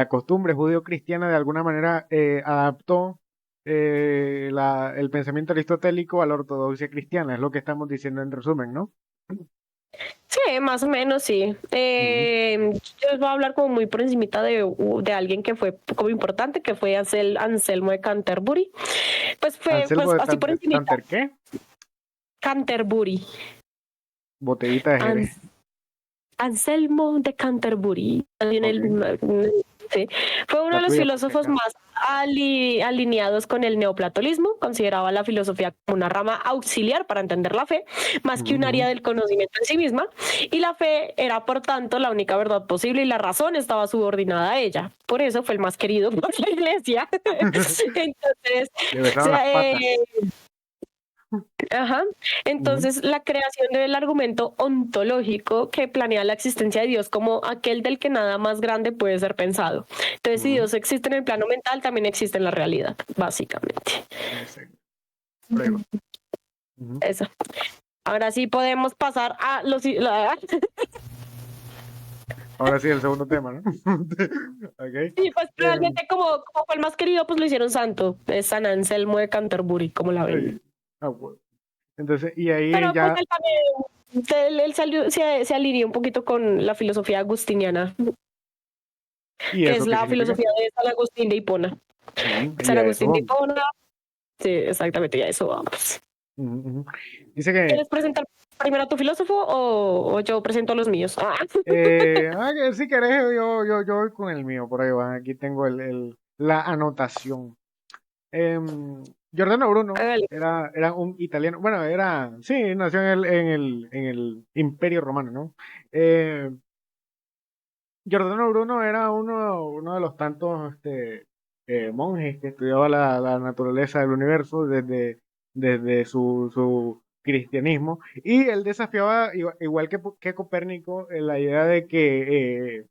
costumbre judío-cristiana de alguna manera adaptó el pensamiento aristotélico a la ortodoxia cristiana, es lo que estamos diciendo en resumen, ¿no? sí, más o menos sí. Ujú. Yo les voy a hablar como muy por encimita de alguien que fue como importante, que fue Anselmo de Canterbury. Pues fue Anselmo pues de así por encimita. Tanter, ¿qué? Canterbury. Botellita de Jerez. Anselmo de Canterbury. Ok. Sí. Fue uno La de los tuya, por si filósofos acaso. más alineados con el neoplatonismo. Consideraba la filosofía como una rama auxiliar para entender la fe, más que un área Ujú, del conocimiento en sí misma. Y la fe era, por tanto, la única verdad posible y la razón estaba subordinada a ella. Por eso fue el más querido por la iglesia. Entonces, Le o besaron las sea, patas. ajá. Ujú, Entonces, la creación del argumento ontológico que planea la existencia de Dios como aquel del que nada más grande puede ser pensado. Entonces, si ujú, Dios existe en el plano mental, también existe en la realidad, básicamente. exacto. Prueba. Ujú. Eso. Ahora sí podemos pasar a los... Ahora sí, el segundo tema, ¿no? Ok. Sí, pues Em, realmente como fue el más querido, pues lo hicieron santo. Es San Anselmo de Canterbury, como la ven. Ay, bueno. Entonces, y ahí Pero pues ya, él también, él se alineó un poquito con la filosofía agustiniana, ¿y que eso es qué la significa? filosofía de San Agustín de Hipona. Y San a eso Agustín de vamos. Hipona, sí, exactamente, ya eso vamos. Ujú, ujú. Dice que, ¿Quieres presentar primero a tu filósofo o yo presento a los míos? Ah. que si querés, yo voy con el mío, por ahí va. Aquí tengo la anotación. Giordano Bruno Hágale. era un italiano, bueno, sí, nació en el Imperio Romano, ¿no? Eh, Giordano Bruno era uno de los tantos monjes que estudiaba la naturaleza del universo desde su cristianismo, y él desafiaba, igual que Copérnico, la idea de que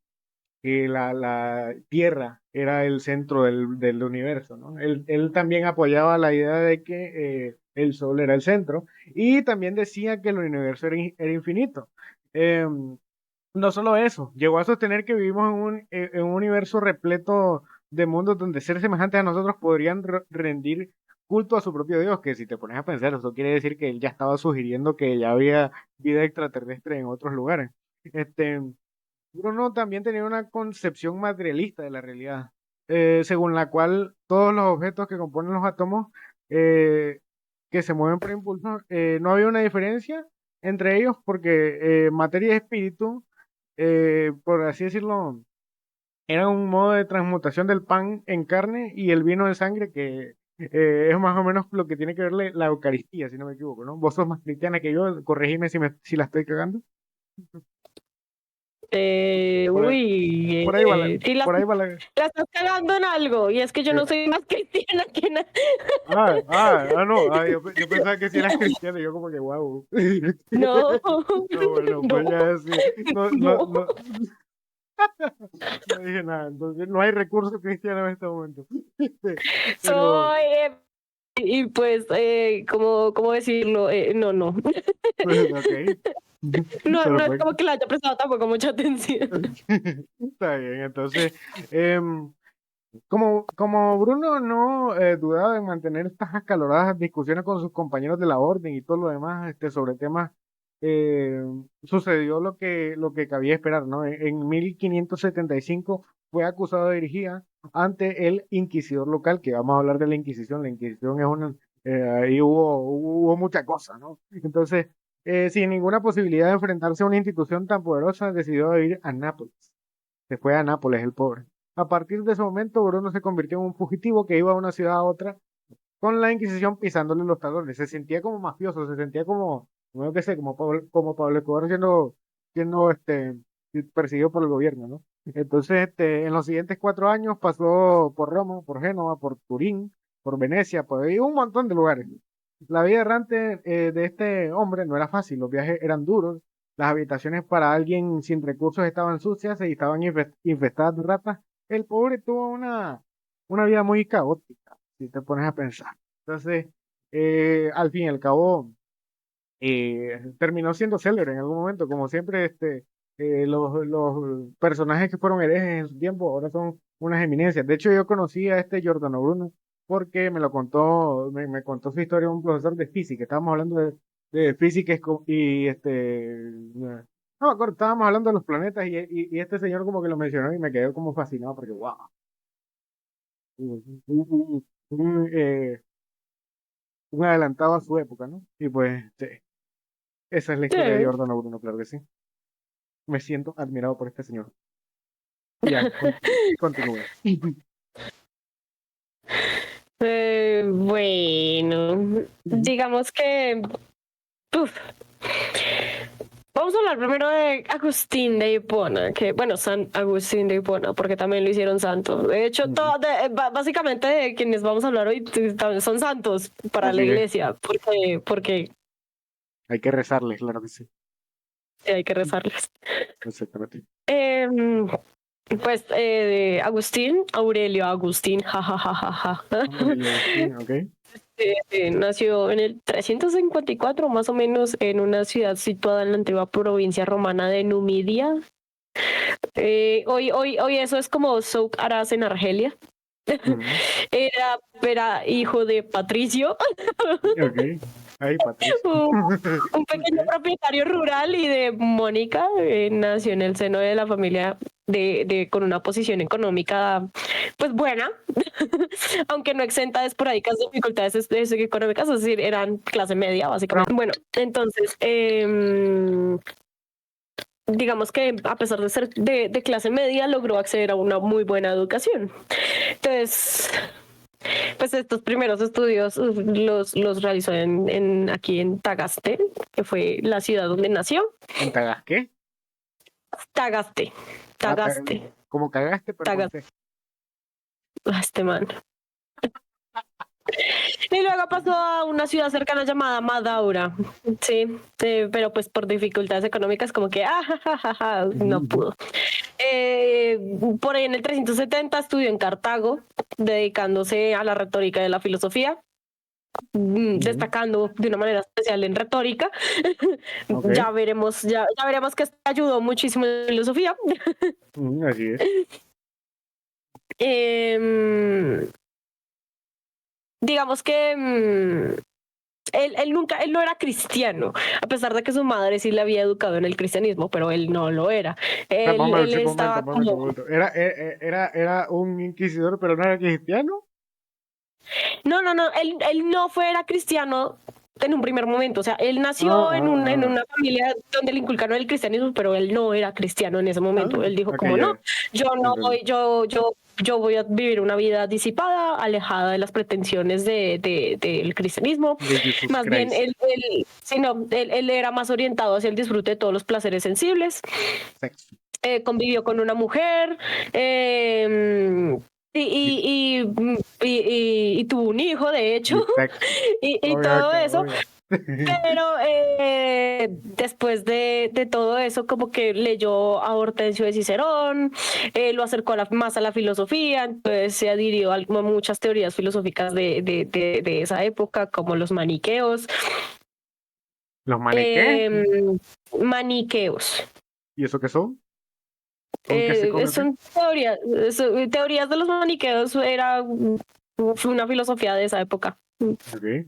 la Tierra era el centro del universo, ¿no? Él también apoyaba la idea de que el Sol era el centro, y también decía que el universo era infinito. Em, no solo eso, llegó a sostener que vivimos en un universo repleto de mundos donde seres semejantes a nosotros podrían rendir culto a su propio Dios, que si te pones a pensar, eso quiere decir que él ya estaba sugiriendo que ya había vida extraterrestre en otros lugares. Este, Bruno también tenía una concepción materialista de la realidad, según la cual todos los objetos que componen los átomos eh, que se mueven por impulso, no había una diferencia entre ellos porque materia y espíritu, por así decirlo, era un modo de transmutación del pan en carne y el vino en sangre, que es más o menos lo que tiene que ver la Eucaristía, si no me equivoco, ¿no? Vos sos más cristiana que yo, corregime si la estoy cagando. Por ahí, por ahí va la, Sí, por ahí va la, la estás cagando en algo, y es que yo no eh, soy más cristiana que nada. no, yo pensaba que si eras cristiano, yo como que wow. No, No, bueno, pues no, ya sí, no, no, no. no, no dije nada, entonces no hay recurso cristiano en este momento. Pero, Soy, y pues, ¿cómo decirlo? No, no. pues, ok, No, no es perfecto. como que le haya prestado tampoco mucha atención. Está bien, entonces, em, como Bruno no dudaba en mantener estas acaloradas discusiones con sus compañeros de la orden y todo lo demás sobre temas, eh, sucedió lo que cabía esperar, ¿no? En 1575 fue acusado de herejía ante el inquisidor local, que vamos a hablar de la Inquisición. La Inquisición es una, ahí hubo mucha cosa, ¿no? Entonces, sin ninguna posibilidad de enfrentarse a una institución tan poderosa, decidió ir a Nápoles. Se fue a Nápoles el pobre. A partir de ese momento, Bruno se convirtió en un fugitivo que iba de una ciudad a otra con la Inquisición pisándole los talones. Se sentía como mafioso, se sentía como yo qué sé, como Pablo Escobar siendo perseguido por el gobierno, ¿no? Entonces, en los siguientes 4 años pasó por Roma, por Génova, por Turín, por Venecia, por ahí un montón de lugares. La vida errante de este hombre no era fácil, los viajes eran duros, las habitaciones para alguien sin recursos estaban sucias y estaban infestadas de ratas. El pobre tuvo una vida muy caótica, si te pones a pensar. Entonces, al fin y al cabo, terminó siendo célebre en algún momento, como siempre, los personajes que fueron herejes en su tiempo ahora son unas eminencias. De hecho, yo conocí a este Giordano Bruno porque me contó su historia un profesor de física. Estábamos hablando de física no me acuerdo, estábamos hablando de los planetas y este señor como que lo mencionó y me quedé como fascinado porque, wow, un adelantado a su época, ¿no? Y pues, sí, esa es la historia de Sí. Giordano Bruno, claro que sí. Me siento admirado por este señor. Ya, continúe. Bueno, Ujú. digamos que uf, vamos a hablar primero de Agustín de Hipona, que bueno, San Agustín de Hipona, porque también lo hicieron santo. De hecho, Ujú. básicamente de quienes vamos a hablar hoy también son santos para la Así es. iglesia, porque Hay que rezarles, claro que sí. hay que rezarles. Exactamente. Em, pues Agustín, Aurelio Agustín, jajajaja. Aurelio Agustín, ok. Nació en el 354 más o menos en una ciudad situada en la antigua provincia romana de Numidia. Hoy eso es como Souk Aras en Argelia. Ujú. Era hijo de Patricio, Ok. Ay, Patricio. un, un Ok. pequeño propietario rural, y de Mónica. Nació en el seno de la familia con una posición económica pues buena, aunque no exenta de esporádicas dificultades económicas, es decir, eran clase media Pero, básicamente. Bueno, entonces, digamos que a pesar de ser de clase media, logró acceder a una muy buena educación. Entonces, pues estos primeros estudios los realizó aquí en Tagaste, que fue la ciudad donde nació. ¿en Tagasqué? Tagaste, Ah, Tagaste, como cagaste, pero con Tagaste. C. Este man. Y luego pasó a una ciudad cercana llamada Madaura, sí, pero pues por dificultades económicas como que Ujú, no ujú, pudo. Por ahí en el 370 estudió en Cartago, dedicándose a la retórica de la filosofía, ujú. destacando de una manera especial en retórica. Ok. Ya veremos que esto ayudó muchísimo en filosofía. Ujú, así es. Em, digamos que él no era cristiano, a pesar de que su madre sí le había educado en el cristianismo, pero él no lo era. Él Momento, estaba momento, como, momento. Era un inquisidor, pero no era cristiano. no, él no fuera cristiano en un primer momento. O sea, él Ah, nació en ah, una familia donde le inculcaron el cristianismo, pero él no era cristiano en ese ah. momento. Él dijo Ok, como, no, ya. yo no Entendí. voy, yo voy a vivir una vida disipada, alejada de las pretensiones del cristianismo. De Jesus Más bien, Christ. sí, no, él era más orientado hacia el disfrute de todos los placeres sensibles. Sexo. Convivió con una mujer, Y, y tuvo un hijo, de hecho, y sexo. y Obvio, todo ok, eso. obvio. Pero después de todo eso, como que leyó a Hortensio de Cicerón, lo acercó más a la filosofía, entonces se adhirió a muchas teorías filosóficas de esa época, como los maniqueos. ¿Los maniquíes? Eh, Maniqueos. ¿Y eso qué son? ¿Con qué se come o qué? Son teorías de los maniqueos, fue una filosofía de esa época. Ok,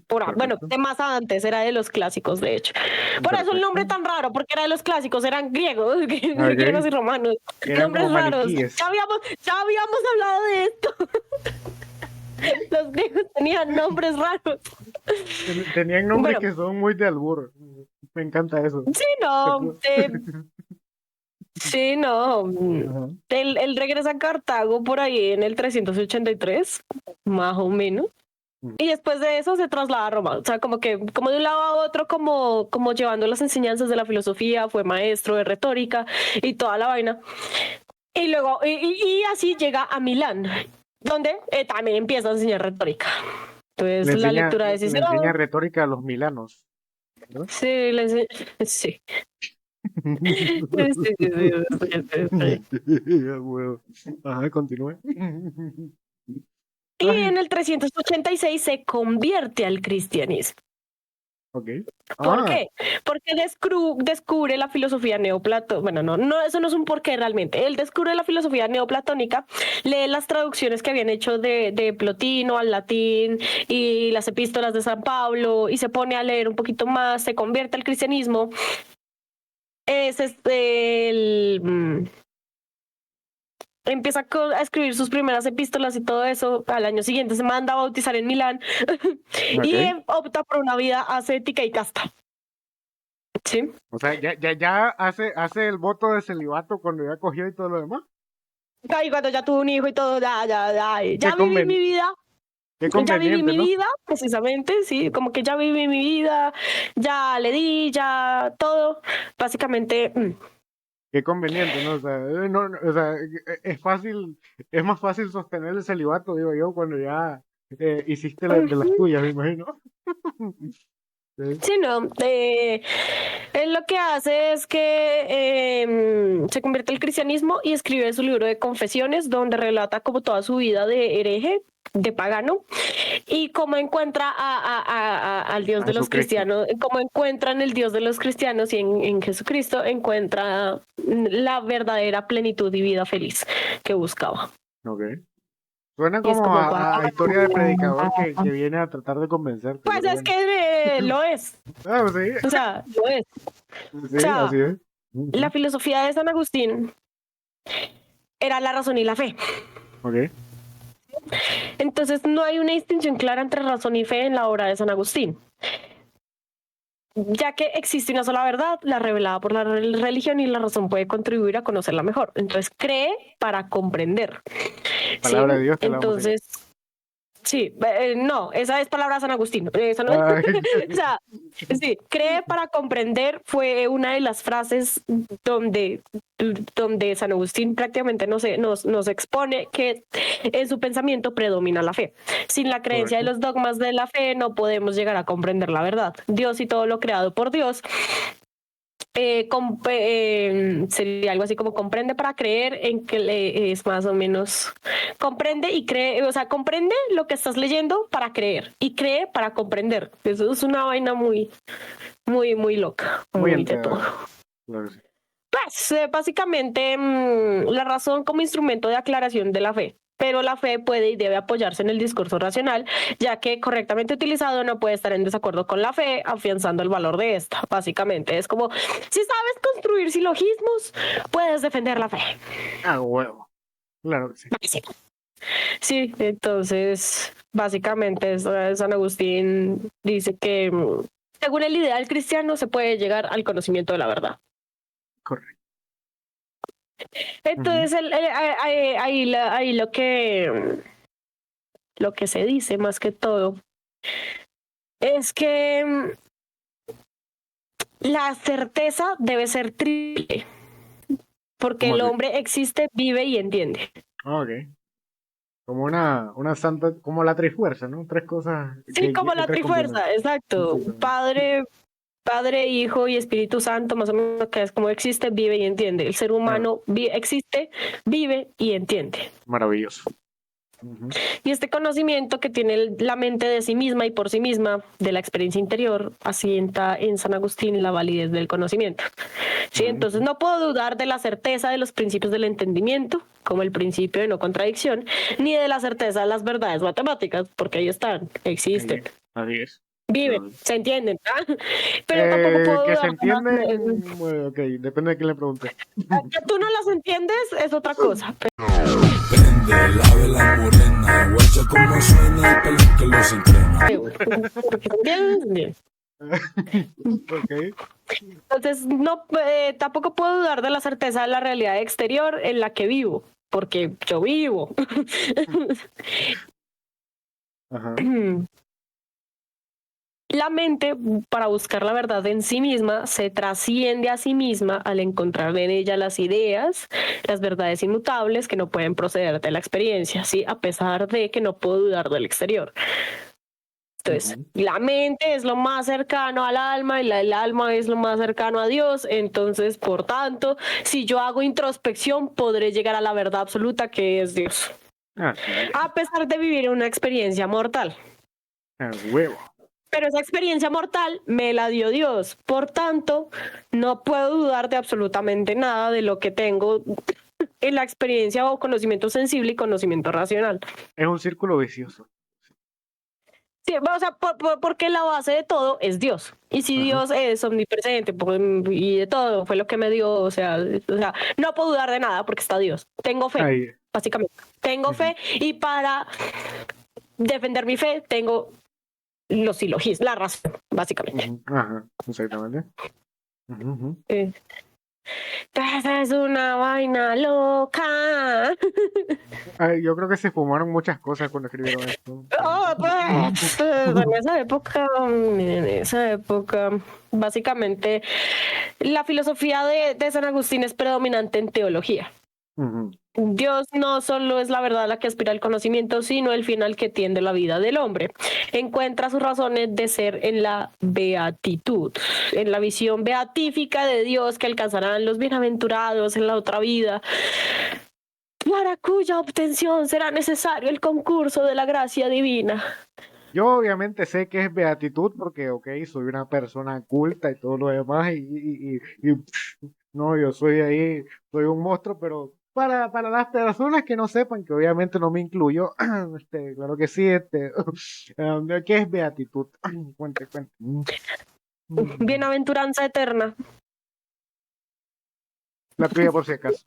Bueno, perfecto. de más antes, era de los clásicos, de hecho. Por eso el nombre Perfecto. tan raro, porque era de los clásicos, eran griegos, griegos Ok. y romanos. Eran como Nombres raros. maniquíes. Ya habíamos hablado de esto. Los griegos tenían nombres raros. Tenían nombres Bueno, que son muy de albur. Me encanta eso. sí, Se no, pu- sí, no. Ajá. Él regresa a Cartago por ahí en el 383, más o menos. Ujú. Y después de eso se traslada a Roma. O sea, como que, como de un lado a otro, como llevando las enseñanzas de la filosofía, fue maestro de retórica y toda la vaina. Y luego, y así llega a Milán, donde también empieza a enseñar retórica. Le Entonces, la enseña, lectura de le enseña Cicerón, retórica a los milanos, ¿verdad? sí, sí. Sí, sí, sí, sí, sí, sí. Ya, huevo. Ajá, continúe. Y Ay, en el 386 se convierte al cristianismo. ok. ¿Por Ah, qué? Porque descubre la filosofía neoplatónica. Bueno, no, eso no es un porqué realmente. Él descubre la filosofía neoplatónica, lee las traducciones que habían hecho de Plotino al latín y las epístolas de San Pablo y se pone a leer un poquito más, se convierte al cristianismo. Es empieza a escribir sus primeras epístolas y todo eso. Al año siguiente se manda a bautizar en Milán y ok. opta por una vida ascética y casta. ¿Sí? O sea, ya hace el voto de celibato cuando ya cogió y todo lo demás. Y cuando ya tuve un hijo y todo, Qué ya viví mi vida, qué ya viví conveniente, mi ¿no? vida, precisamente, sí, como que ya viví mi vida, ya le di, ya todo, básicamente, Qué conveniente, ¿no? O sea, o sea, es fácil, es más fácil sostener el celibato, digo yo, cuando ya hiciste de las ujú. tuyas, me imagino. Sí. Sí, no, él lo que hace es que se convierte al cristianismo y escribe su libro de confesiones, donde relata como toda su vida de hereje, de pagano, y cómo encuentra al Dios A de los Jesucristo. cristianos, cómo encuentran el Dios de los cristianos y en Jesucristo encuentra la verdadera plenitud y vida feliz que buscaba. Ok. Suena Y es como como, wow. a historia de predicador que viene a tratar de convencerte, Pues pero es bueno. que lo es, Ah, pues sí, o sea, lo es. O sí, así sea, es. la Ujú. filosofía de San Agustín era la razón y la fe. Ok, Entonces no hay una distinción clara entre razón y fe en la obra de San Agustín, ya que existe una sola verdad, la revelada por la religión y la razón puede contribuir a conocerla mejor. Entonces cree para comprender. ¿Sí? palabra de Dios te la vamos a seguir. Entonces, sí, no, esa es palabra de San Agustín. Eso no, Ah, o sea, sí, cree para comprender fue una de las frases donde, donde San Agustín prácticamente nos expone que en su pensamiento predomina la fe. Sin la creencia de correcto. los dogmas de la fe no podemos llegar a comprender la verdad. Dios y todo lo creado por Dios sería algo así como comprende para creer en que es más o menos comprende y cree, o sea, comprende lo que estás leyendo para creer y cree para comprender. Eso es una vaina muy loca, Muy muy de todo. enredado. Claro que sí. Pues básicamente la razón como instrumento de aclaración de la fe. Pero la fe puede y debe apoyarse en el discurso racional, ya que correctamente utilizado no puede estar en desacuerdo con la fe, afianzando el valor de esta. Básicamente es como, si sabes construir silogismos, puedes defender la fe. Ah, huevo. Claro que sí. Sí, sí, entonces básicamente San Agustín dice que según el ideal cristiano se puede llegar al conocimiento de la verdad. Correcto. Ujú. Entonces, ahí lo que se dice más que todo es que la certeza debe ser triple, porque ¿Cómo el así? hombre existe, vive y entiende. Ah, ok. Como una santa, como la trifuerza, ¿no? Tres cosas, Sí, como la tres complementos. trifuerza, exacto. Exactamente. Padre, Hijo y Espíritu Santo, más o menos, que es como existe, vive y entiende. El ser Ah, humano existe, vive y entiende. maravilloso. Y este conocimiento que tiene la mente de sí misma y por sí misma, de la experiencia interior, asienta en San Agustín la validez del conocimiento. ¿Sí? Entonces no puedo dudar de la certeza de los principios del entendimiento, como el principio de no contradicción, ni de la certeza de las verdades matemáticas, porque ahí están, existen. Así es. Viven, se entienden, ¿ah? Pero tampoco puedo Que dudar se de entienden, bueno, ok, depende de quién le pregunte. que tú no las entiendes es otra cosa. Prende la vela morena, guacha como suena el pelo que los entrena. Porque se entienden, se entienden. Okay. Entonces, no, tampoco puedo dudar de la certeza de la realidad exterior en la que vivo, porque yo vivo. Ajá. La mente, para buscar la verdad en sí misma, se trasciende a sí misma al encontrar en ella las ideas, las verdades inmutables que no pueden proceder de la experiencia, ¿sí? A pesar de que no puedo dudar del exterior. Entonces, la mente es lo más cercano al alma y el alma es lo más cercano a Dios. Entonces, por tanto, si yo hago introspección, podré llegar a la verdad absoluta que es Dios. A pesar de vivir una experiencia mortal. Huevo. Pero esa experiencia mortal me la dio Dios. Por tanto, no puedo dudar de absolutamente nada de lo que tengo en la experiencia o conocimiento sensible y conocimiento racional. Es un círculo vicioso. Sí, o sea, porque la base de todo es Dios. Y si Dios es omnipresente y de todo fue lo que me dio, o sea, no puedo dudar de nada porque está Dios. Tengo fe, básicamente. Tengo fe y para defender mi fe tengo los silogismos, la razón, básicamente. Ajá, exactamente. Esa es una vaina loca. Ay, yo creo que se fumaron muchas cosas cuando escribieron esto. Oh, pues, en esa época, básicamente, la filosofía de San Agustín es predominante en teología. Dios no solo es la verdad a la que aspira el conocimiento, sino el fin al que tiende la vida del hombre. Encuentra sus razones de ser en la beatitud, en la visión beatífica de Dios que alcanzarán los bienaventurados en la otra vida, para cuya obtención será necesario el concurso de la gracia divina. Yo obviamente sé que es beatitud porque, ok, soy una persona culta y todo lo demás no, yo soy ahí, soy un monstruo, pero para las personas que no sepan, que obviamente no me incluyo, claro que sí, ¿qué es beatitud? Cuente. Bienaventuranza eterna. La tuya por si acaso.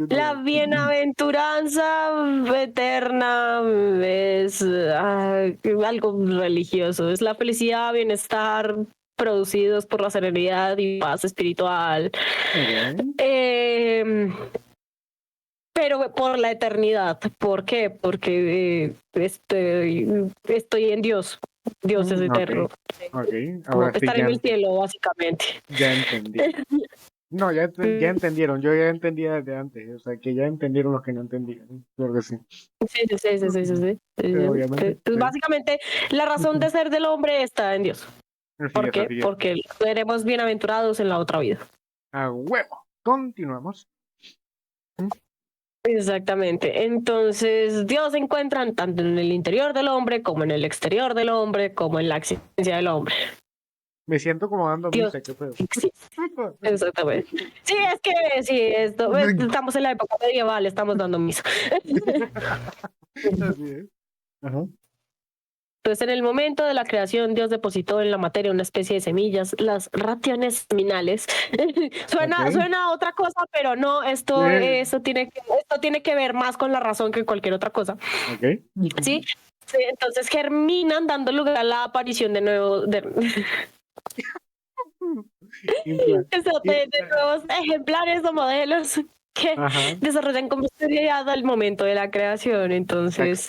La bienaventuranza eterna es algo religioso, es la felicidad, bienestar producidos por la serenidad y paz espiritual, pero por la eternidad. ¿Por qué? Porque estoy en Dios. Dios es eterno. Como estar en el cielo, básicamente. Ya entendí. No, ya entendieron, yo ya entendía desde antes, o sea, que ya entendieron los que no entendían, creo que sí. Sí. Obviamente. Pues básicamente, la razón de ser del hombre está en Dios. ¿Por qué? Porque seremos bienaventurados en la otra vida. A huevo. Continuamos. Exactamente. Entonces, Dios se encuentra tanto en el interior del hombre, como en el exterior del hombre, como en la existencia del hombre. Me siento como dando Dios misa, qué pedo. Exactamente. Sí, es que sí, estamos en la época medieval, estamos dando misa. Así es. Ajá. Entonces, en el momento de la creación, Dios depositó en la materia una especie de semillas, las raciones seminales. Suena a otra cosa, pero no, esto tiene que ver más con la razón que cualquier otra cosa. ¿Sí? Sí, entonces germinan dando lugar a la aparición de nuevos ejemplares o modelos que desarrollan como seriedad al momento de la creación. Entonces,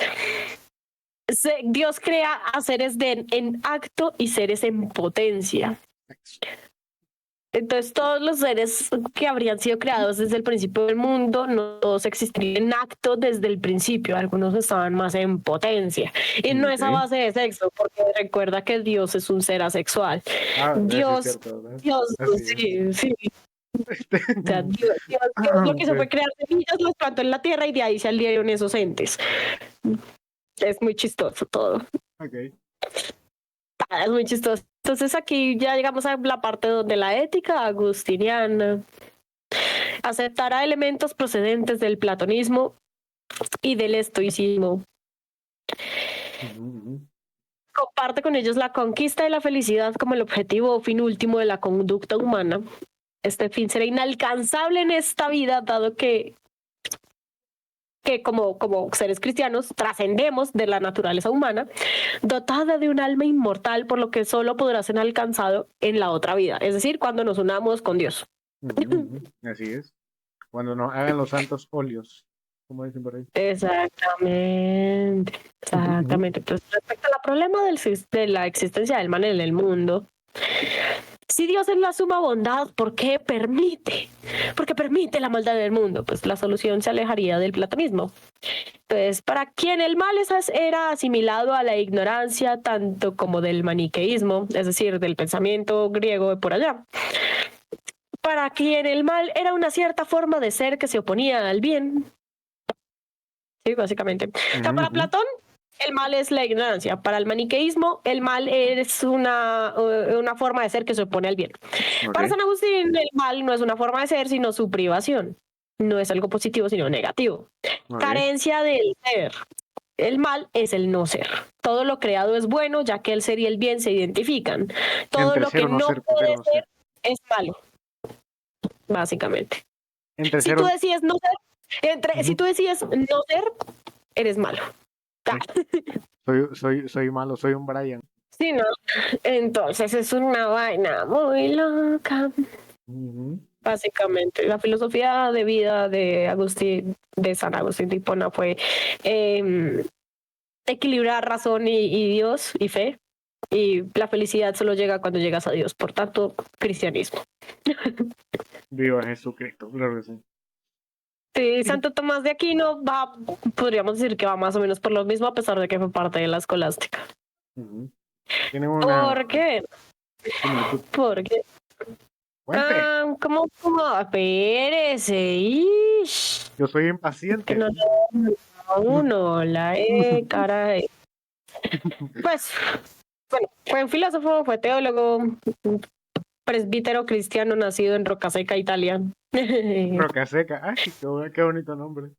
Dios crea a seres en acto y seres en potencia. Entonces, todos los seres que habrían sido creados desde el principio del mundo, no todos existirían en acto desde el principio, algunos estaban más en potencia. Y no es a base de sexo, porque recuerda que Dios es un ser asexual. Dios, sí. O sea, Dios lo que hizo fue crear semillas, las plantó en la tierra y de ahí salieron esos entes. Es muy chistoso todo. Ok. Es muy chistoso. Entonces aquí ya llegamos a la parte donde la ética agustiniana aceptará elementos procedentes del platonismo y del estoicismo. Comparte con ellos la conquista de la felicidad como el objetivo o fin último de la conducta humana. Este fin será inalcanzable en esta vida, dado que como seres cristianos trascendemos de la naturaleza humana, dotada de un alma inmortal, por lo que solo podrá ser alcanzado en la otra vida, es decir, cuando nos unamos con Dios. Así es. Cuando nos hagan los santos óleos, como dicen por ahí. Exactamente. Pues respecto al problema de la existencia del mal en el mundo, si Dios es la suma bondad, ¿por qué permite? Porque permite la maldad del mundo. Pues la solución se alejaría del platonismo. Pues para quien el mal era asimilado a la ignorancia, tanto como del maniqueísmo, es decir, del pensamiento griego de por allá. Para quien el mal era una cierta forma de ser que se oponía al bien. Sí, básicamente. O sea, para Platón, el mal es la ignorancia. Para el maniqueísmo, el mal es una forma de ser que se opone al bien. Para San Agustín, el mal no es una forma de ser, sino su privación. No es algo positivo, sino negativo. Carencia del ser. El mal es el no ser. Todo lo creado es bueno, ya que el ser y el bien se identifican. Todo lo que no puede ser es malo. Básicamente. Si tú decides no ser, si tú decides no ser, eres malo. Soy malo, soy un Brian. Sí, ¿no? Entonces es una vaina muy loca. Básicamente, la filosofía de vida de San Agustín de Hipona fue equilibrar razón y Dios y fe. Y la felicidad solo llega cuando llegas a Dios. Por tanto, cristianismo. Viva Jesucristo, claro que sí. Sí, Santo Tomás de Aquino podríamos decir que va más o menos por lo mismo, a pesar de que fue parte de la escolástica. ¿Por qué? Porque ¿cómo? Espérese. Yo soy impaciente. Uno, caray. Pues, bueno, fue un filósofo, fue teólogo, presbítero cristiano nacido en Rocaseca, Italia. Rocaseca, ay, qué bonito nombre.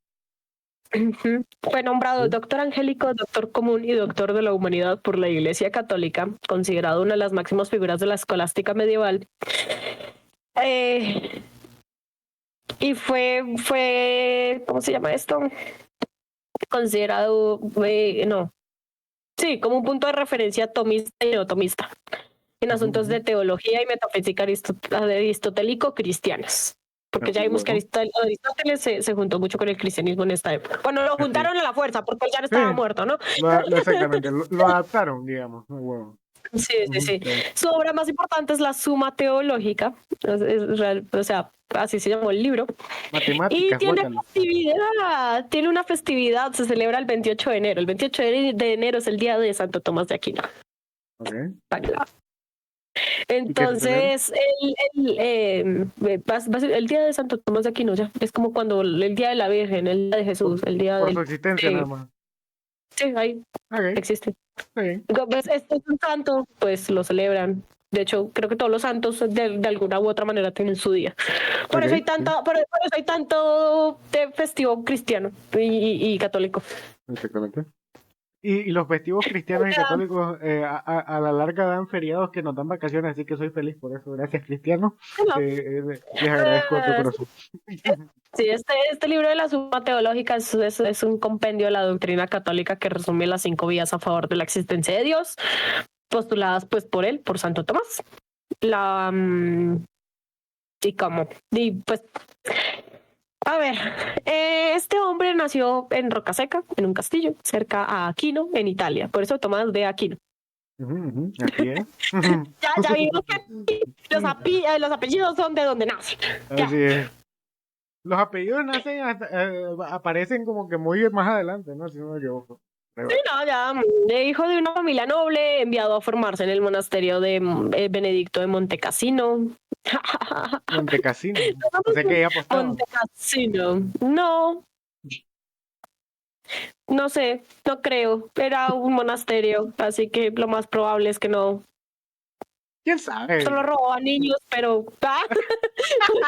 Fue nombrado doctor angélico, doctor común y doctor de la humanidad por la Iglesia Católica, considerado una de las máximas figuras de la escolástica medieval. Y fue, ¿cómo se llama esto? Considerado, como un punto de referencia tomista y neotomista en asuntos de teología y metafísica aristotélico-cristianas. Porque ya vimos que Aristóteles se juntó mucho con el cristianismo en esta época. Bueno, lo juntaron a la fuerza porque él ya no estaba muerto, ¿no? Exactamente, lo adaptaron, digamos. Sí. Su obra más importante es la Suma Teológica, o sea, así se llamó el libro. Matemáticas, y tiene una festividad, se celebra el 28 de enero. El 28 de enero es el día de Santo Tomás de Aquino. Entonces, el día de Santo Tomás de Aquino ya es como cuando el día de la Virgen, el día de Jesús, el día de su existencia nada más. Sí, ahí existe. Pues, este es un santo, pues lo celebran. De hecho, creo que todos los santos de alguna u otra manera tienen su día. Por eso hay tanto de festivo cristiano y católico. Exactamente. Y los festivos cristianos y católicos a la larga dan feriados que nos dan vacaciones, así que soy feliz por eso. Gracias, cristianos. Les agradezco de tu corazón. Sí, este libro de la Suma Teológica es un compendio de la doctrina católica que resume las 5 vías a favor de la existencia de Dios, postuladas pues por él, por Santo Tomás. A ver, este hombre nació en Rocaseca, en un castillo, cerca a Aquino, en Italia. Por eso Tomás de Aquino. Así es. ya vimos que los apellidos son de donde nace. Así es. Los apellidos aparecen como que muy más adelante, ¿no? Si no me equivoco. Sí, no, ya, hijo de una familia noble, enviado a formarse en el monasterio de Benedicto de Montecassino. Montecassino. O sea que ella apostaba. Montecassino. No, no sé, no creo. Era un monasterio, así que lo más probable es que no. ¿Quién sabe? Solo robó a niños, pero.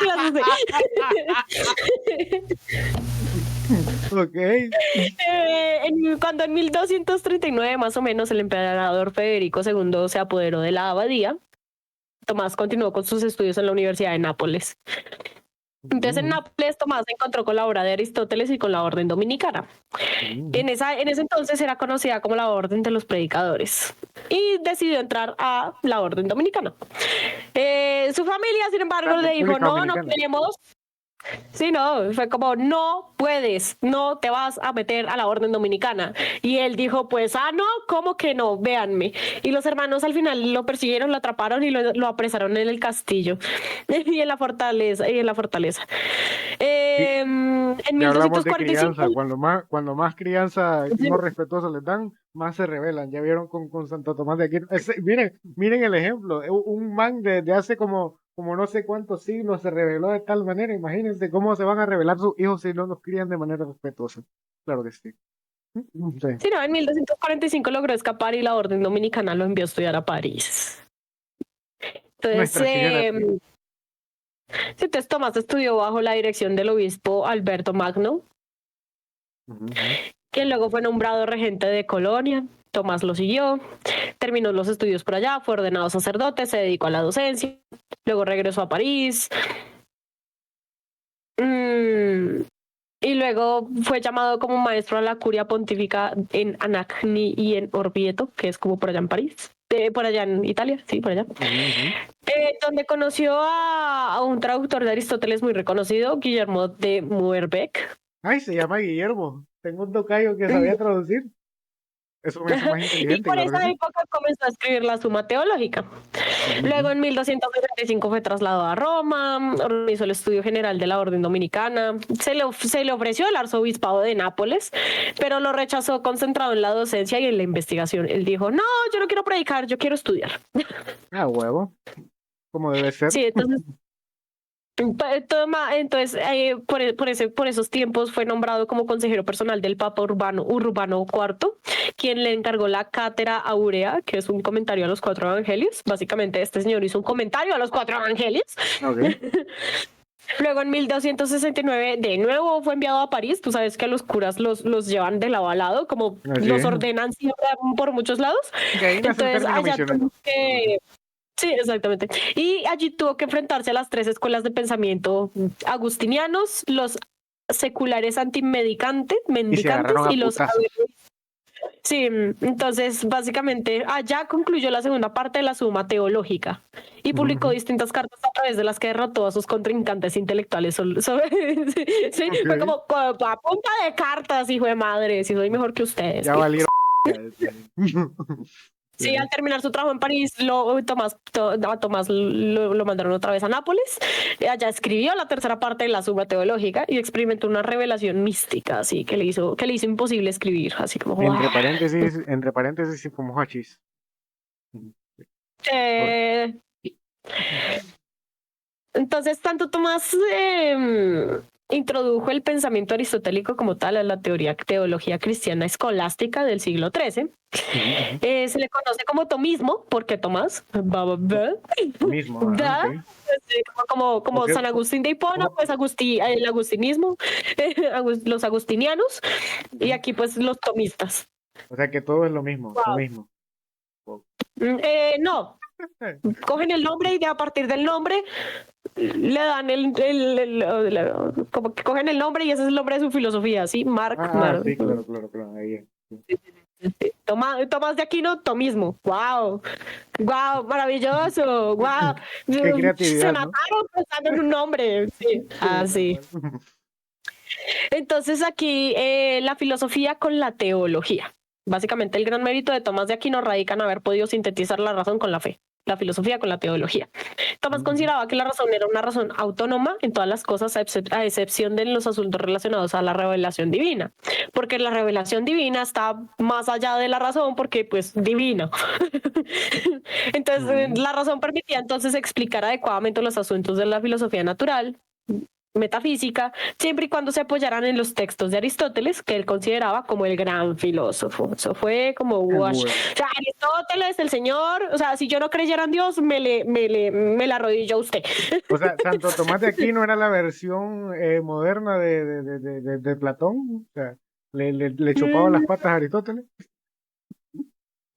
Clases de- Ok. Cuando en 1239 más o menos el emperador Federico II se apoderó de la abadía, Tomás continuó con sus estudios en la Universidad de Nápoles. Entonces en Nápoles Tomás se encontró con la obra de Aristóteles y con la orden dominicana. En ese entonces era conocida como la orden de los predicadores y decidió entrar a la orden dominicana. Su familia, sin embargo, La le dijo, República no Dominicana. queremos. Sí, no, fue como, no puedes, no te vas a meter a la orden dominicana. Y él dijo, pues, no, ¿cómo que no? Véanme. Y los hermanos al final lo persiguieron, lo atraparon y lo apresaron en el castillo y en la fortaleza. Y En ya hablamos de 1245, crianza. Cuando más crianza no respetuosa les dan, más se rebelan. Ya vieron con Santo Tomás de Aquino. Miren el ejemplo. Un man de hace como no sé cuántos siglos se rebeló de tal manera. Imagínense cómo se van a rebelar sus hijos si no los crían de manera respetuosa. Claro que sí. Sí. sí, no, en 1245 logró escapar y la orden dominicana lo envió a estudiar a París. Entonces, Nuestra Señora. entonces Tomás estudió bajo la dirección del obispo Alberto Magno, quien luego fue nombrado regente de Colonia. Tomás lo siguió, terminó los estudios por allá, fue ordenado sacerdote, se dedicó a la docencia, luego regresó a París. Y luego fue llamado como maestro a la curia pontífica en Anagni y en Orvieto, que es como por allá en París, por allá en Italia, sí, por allá. Donde conoció a un traductor de Aristóteles muy reconocido, Guillermo de Moerbeke. Ay, se llama Guillermo. Tengo un tocayo que sabía traducir. Eso me hace más Y inteligente, por claro que esa sí. época comenzó a escribir la Suma Teológica. Luego en 1265 fue trasladado a Roma, organizó el Estudio General de la Orden Dominicana, se le ofreció el arzobispado de Nápoles, pero lo rechazó concentrado en la docencia y en la investigación. Él dijo, no, yo no quiero predicar, yo quiero estudiar. Ah, huevo. Como debe ser. Sí, entonces por esos tiempos fue nombrado como consejero personal del Papa Urbano IV, quien le encargó la Cátedra Aurea, que es un comentario a los 4 evangelios. Básicamente, este señor hizo un comentario a los 4 evangelios. Ok. Luego, en 1269, de nuevo fue enviado a París. Tú sabes que a los curas los llevan de lado a lado, como Así los es. ordenan siempre por muchos lados. De ahí nace el Entonces, término allá misionero. tuvo que. Sí, exactamente. Y allí tuvo que enfrentarse a las 3 escuelas de pensamiento agustinianos, los seculares antimedicantes, Y se mendicantes agarraron a y los... putazos. Sí, entonces básicamente allá concluyó la segunda parte de la Suma Teológica y publicó distintas cartas a través de las que derrotó a sus contrincantes intelectuales. Sí, fue Ok. como a punta de cartas, hijo de madre, si soy mejor que ustedes. Ya valieron. Sí, al terminar su trabajo en París, a Tomás lo mandaron otra vez a Nápoles. Allá escribió la tercera parte de la Suma Teológica y experimentó una revelación mística, así que le hizo imposible escribir, así como Entre paréntesis, sí fumó hachís. Eh, entonces, tanto Tomás introdujo el pensamiento aristotélico como tal a la teología cristiana escolástica del siglo XIII. Se le conoce como tomismo, porque Tomás, Mismo. Ok. como Ok. San Agustín de Hipona, pues el agustinismo, los agustinianos, y aquí pues los tomistas. O sea que todo es lo mismo. Lo Wow. mismo. No, cogen el nombre y a partir del nombre le dan como que cogen el nombre y ese es el nombre de su filosofía, ¿sí? Sí, claro. Ahí es. Tomás de Aquino, tomismo. Wow, maravilloso, wow. Qué Se creatividad, ¿no? mataron pensando en un nombre. Sí, así. Entonces aquí la filosofía con la teología. Básicamente el gran mérito de Tomás de Aquino radica en haber podido sintetizar la razón con la fe. la filosofía con la teología. Tomás consideraba que la razón era una razón autónoma en todas las cosas, a excepción de los asuntos relacionados a la revelación divina, porque la revelación divina está más allá de la razón, porque pues divina. Entonces, la razón permitía entonces explicar adecuadamente los asuntos de la filosofía natural, metafísica, siempre y cuando se apoyaran en los textos de Aristóteles, que él consideraba como el gran filósofo. Eso fue como wash. Bueno. O sea, Aristóteles, el señor, o sea, si yo no creyera en Dios, me le arrodillo a usted. O sea, Santo Tomás de Aquino era la versión moderna de Platón. O sea, le chupaba las patas a Aristóteles.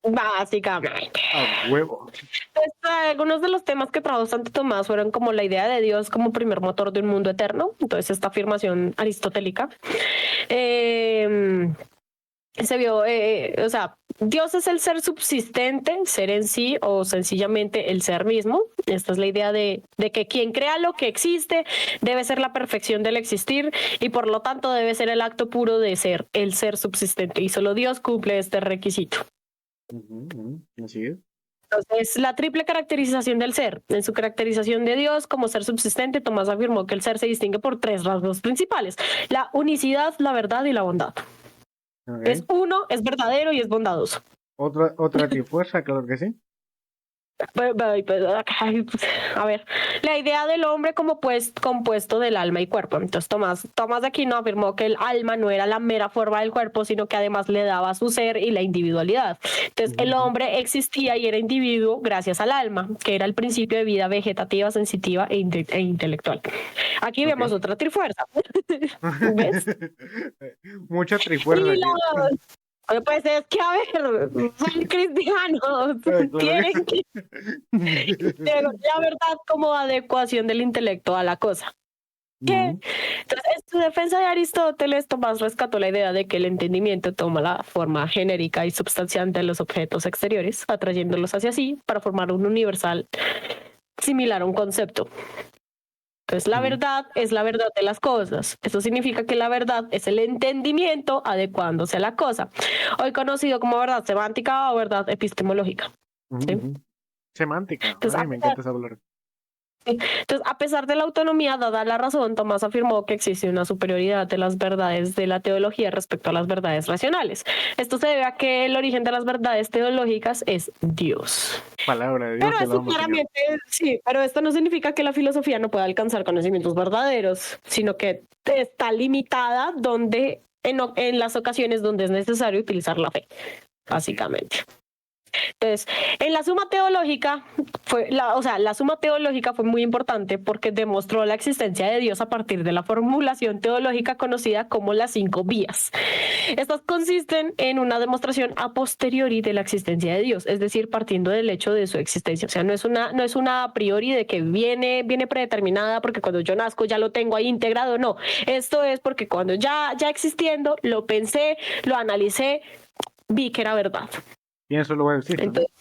Básicamente. A huevo. Entonces, algunos de los temas que trajo Santo Tomás fueron como la idea de Dios como primer motor de un mundo eterno. Entonces, esta afirmación aristotélica se vio, o sea, Dios es el ser subsistente, ser en sí o sencillamente el ser mismo. Esta es la idea de que quien crea lo que existe debe ser la perfección del existir y por lo tanto debe ser el acto puro de ser el ser subsistente y solo Dios cumple este requisito. Así es. Entonces, la triple caracterización del ser. En su caracterización de Dios como ser subsistente, Tomás afirmó que el ser se distingue por 3 rasgos principales: la unicidad, la verdad y la bondad. Okay. Es uno, es verdadero y es bondadoso. Otra trifuerza, claro que sí. A ver, la idea del hombre como compuesto del alma y cuerpo. Entonces Tomás de Aquino afirmó que el alma no era la mera forma del cuerpo, sino que además le daba su ser y la individualidad. Entonces el hombre existía y era individuo gracias al alma, que era el principio de vida vegetativa, sensitiva e intelectual. Aquí vemos otra trifuerza. ¿Ves? Mucha trifuerza. Pues es que, a ver, son cristianos, tienen que la verdad como adecuación del intelecto a la cosa. ¿Qué? Entonces, en su defensa de Aristóteles, Tomás rescató la idea de que el entendimiento toma la forma genérica y substancial de los objetos exteriores, atrayéndolos hacia sí para formar un universal similar a un concepto. Entonces, la verdad es la verdad de las cosas. Eso significa que la verdad es el entendimiento adecuándose a la cosa, hoy conocido como verdad semántica o verdad epistemológica. ¿Sí? Semántica. Entonces, me encanta esa palabra. Entonces, a pesar de la autonomía dada la razón, Tomás afirmó que existe una superioridad de las verdades de la teología respecto a las verdades racionales. Esto se debe a que el origen de las verdades teológicas es Dios. Palabra de Dios. Pero eso claramente, sí, pero esto no significa que la filosofía no pueda alcanzar conocimientos verdaderos, sino que está limitada donde en las ocasiones donde es necesario utilizar la fe, básicamente. Entonces, en la Suma Teológica la Suma Teológica fue muy importante porque demostró la existencia de Dios a partir de la formulación teológica conocida como las 5 vías. Estas consisten en una demostración a posteriori de la existencia de Dios, es decir, partiendo del hecho de su existencia. O sea, no es una a priori de que viene predeterminada porque cuando yo nazco ya lo tengo ahí integrado. No, esto es porque cuando ya existiendo, lo pensé, lo analicé, vi que era verdad. Y eso lo voy a decir. Entonces,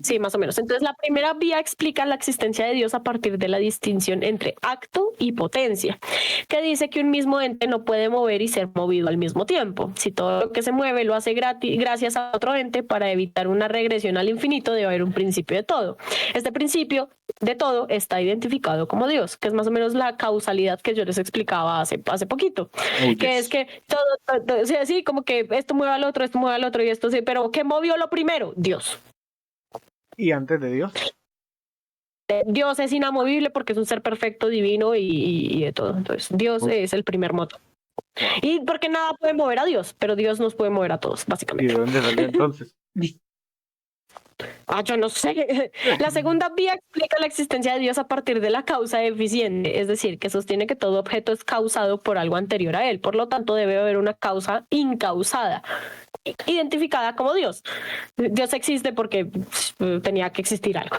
sí, más o menos. Entonces, la primera vía explica la existencia de Dios a partir de la distinción entre acto y potencia, que dice que un mismo ente no puede mover y ser movido al mismo tiempo. Si todo lo que se mueve lo hace gracias a otro ente, para evitar una regresión al infinito debe haber un principio de todo. Este principio de todo está identificado como Dios, que es más o menos la causalidad que yo les explicaba hace poquito, que es que todo, o sea, sí, como que esto mueve al otro y esto sí, pero ¿qué movió lo primero? Dios. ¿Y antes de Dios? Dios es inamovible porque es un ser perfecto, divino y de todo. Entonces, Dios es el primer motor. Y porque nada puede mover a Dios, pero Dios nos puede mover a todos, ¿Y básicamente. de dónde salió entonces? Yo no sé. La segunda vía explica la existencia de Dios a partir de la causa eficiente, es decir, que sostiene que todo objeto es causado por algo anterior a él. Por lo tanto, debe haber una causa incausada, identificada como Dios. Dios existe porque tenía que existir algo.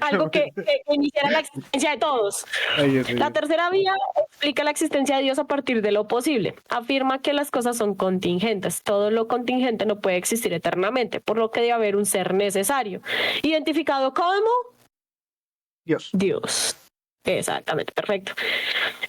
Algo que iniciara la existencia de todos. La tercera vía explica la existencia de Dios a partir de lo posible. Afirma que las cosas son contingentes. Todo lo contingente no puede existir eternamente, por lo que debe haber un ser necesario, identificado como Dios. Exactamente, perfecto.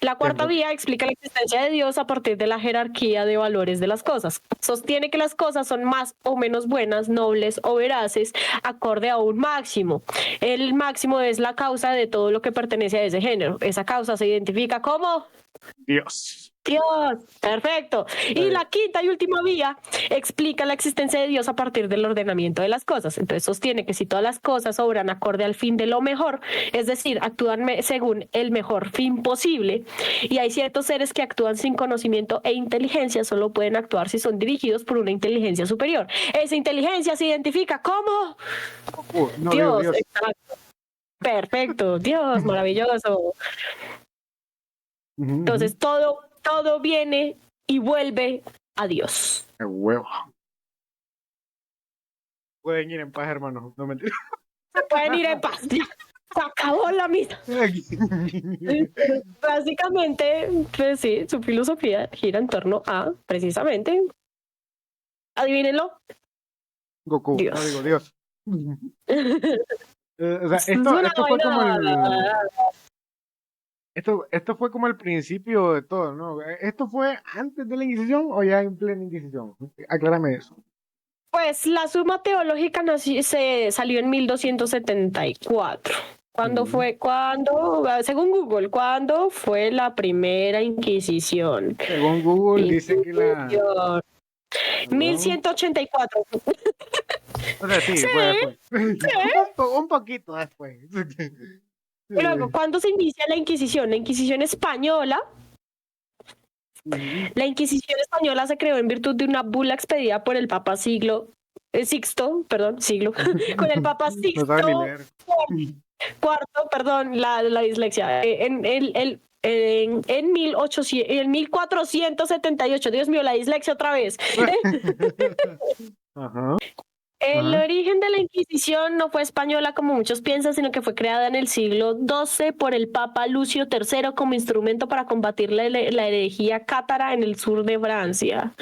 La cuarta vía explica la existencia de Dios a partir de la jerarquía de valores de las cosas. Sostiene que las cosas son más o menos buenas, nobles o veraces, acorde a un máximo. El máximo es la causa de todo lo que pertenece a ese género. Esa causa se identifica como Dios. Dios. Perfecto. Y la quinta y última vía explica la existencia de Dios a partir del ordenamiento de las cosas. Entonces sostiene que si todas las cosas obran acorde al fin de lo mejor, es decir, actúan según el mejor fin posible, y hay ciertos seres que actúan sin conocimiento e inteligencia, solo pueden actuar si son dirigidos por una inteligencia superior. Esa inteligencia se identifica como No, Dios. Dios. Exacto. Perfecto. Dios, maravilloso. Entonces todo viene y vuelve a Dios. ¡Qué huevo! Pueden ir en paz, hermano. No mentira. Se pueden ir en paz. Ya, se acabó la misa. Básicamente, pues sí, su filosofía gira en torno a, precisamente, adivínenlo, Goku. Dios. No digo Dios. O sea, Es una esto fue como vaina. esto fue como el principio de todo, ¿no? ¿Esto fue antes de la Inquisición o ya en plena Inquisición? Aclárame eso. Pues la Suma Teológica se salió en 1274. ¿Cuándo fue? Según Google, ¿cuándo fue la primera Inquisición? Según Google dice que la... 1184. O sea, sí, fue después. Un poquito después. Y luego, ¿cuándo se inicia la Inquisición? La Inquisición española. La Inquisición española se creó en virtud de una bula expedida por el Papa Sixto, con el Papa No Sixto sabe ni leer. cuarto, perdón, la dislexia, en 1478, Dios mío, la dislexia otra vez. Ajá. El origen de la Inquisición no fue española como muchos piensan, sino que fue creada en el siglo XII por el Papa Lucio III como instrumento para combatir la herejía cátara en el sur de Francia.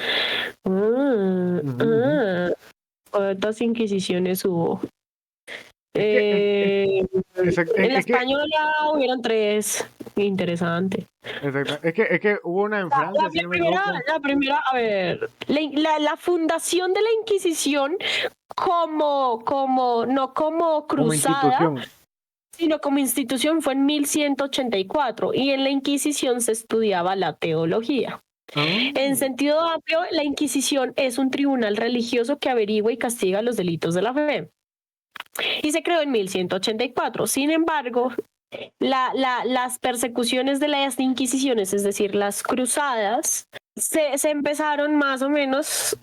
¿Cuántas inquisiciones hubo? En la española hubieron 3. Interesante. Exacto. Es que hubo una en Francia, si no me equivoco. La primera, a ver, la fundación de la Inquisición no como cruzada, Como institución. sino como institución fue en 1184 y en la Inquisición se estudiaba la teología. En sentido amplio, la Inquisición es un tribunal religioso que averigua y castiga los delitos de la fe. Y se creó en 1184. Sin embargo, las persecuciones de las inquisiciones, es decir, las cruzadas, se empezaron más o menos,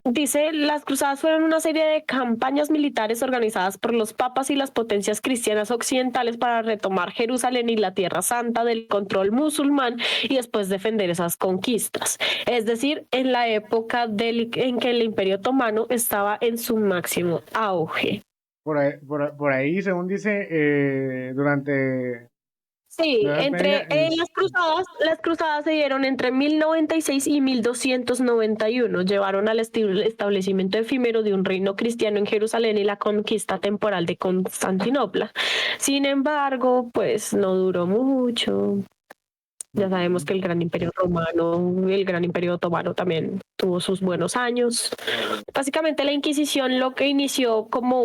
dice, las cruzadas fueron una serie de campañas militares organizadas por los papas y las potencias cristianas occidentales para retomar Jerusalén y la Tierra Santa del control musulmán y después defender esas conquistas. Es decir, en la época en que el Imperio Otomano estaba en su máximo auge. Por ahí, según dice, durante... Sí, las cruzadas se dieron entre 1096 y 1291. Llevaron al establecimiento efímero de un reino cristiano en Jerusalén y la conquista temporal de Constantinopla. Sin embargo, pues no duró mucho. Ya sabemos que el Gran Imperio Romano, el Gran Imperio Otomano también tuvo sus buenos años. Básicamente la Inquisición lo que inició como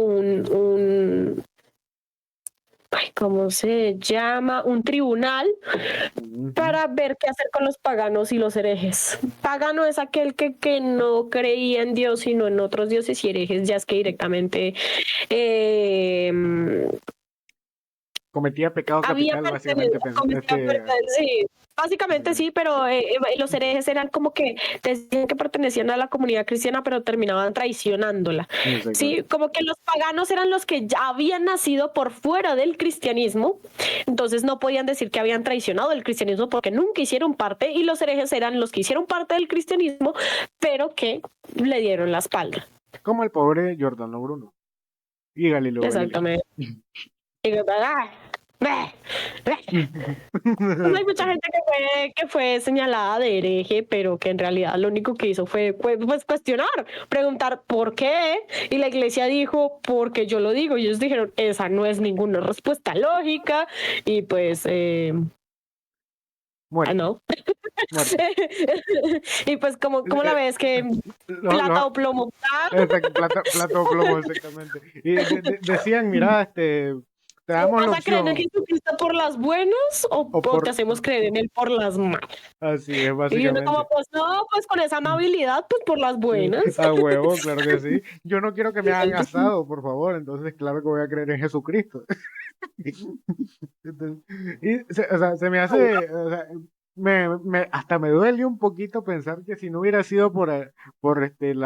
¿cómo se llama? Un tribunal para ver qué hacer con los paganos y los herejes. Pagano es aquel que no creía en Dios, sino en otros dioses, y herejes ya es que directamente cometía pecado capital, básicamente. Sí. Básicamente sí, pero los herejes eran como que decían que pertenecían a la comunidad cristiana, pero terminaban traicionándola. Sí, como que los paganos eran los que ya habían nacido por fuera del cristianismo, entonces no podían decir que habían traicionado el cristianismo porque nunca hicieron parte, y los herejes eran los que hicieron parte del cristianismo, pero que le dieron la espalda. Como el pobre Giordano Bruno y Galileo. Exactamente. Pues hay mucha gente que fue señalada de hereje, pero que en realidad lo único que hizo fue pues, cuestionar, preguntar por qué, y la iglesia dijo, porque yo lo digo, y ellos dijeron, esa no es ninguna respuesta lógica, y pues, Muerte, no. muerte. Y pues, ¿cómo la ves? Que Lo- plata lo- o plomo. Exacto, plata o plomo, exactamente. Y decían, mira, te damos la ¿Vas a creer en opción, Jesucristo por las buenas o o te hacemos creer en él por las malas? así es, Y uno como, básicamente. pues no, pues con esa amabilidad, pues por las buenas. A huevo, claro que sí. Yo no quiero que me hagan asado, por favor, entonces claro que voy a creer en Jesucristo. Entonces, o sea, se me hace, o sea, hasta me duele un poquito pensar que si no hubiera sido por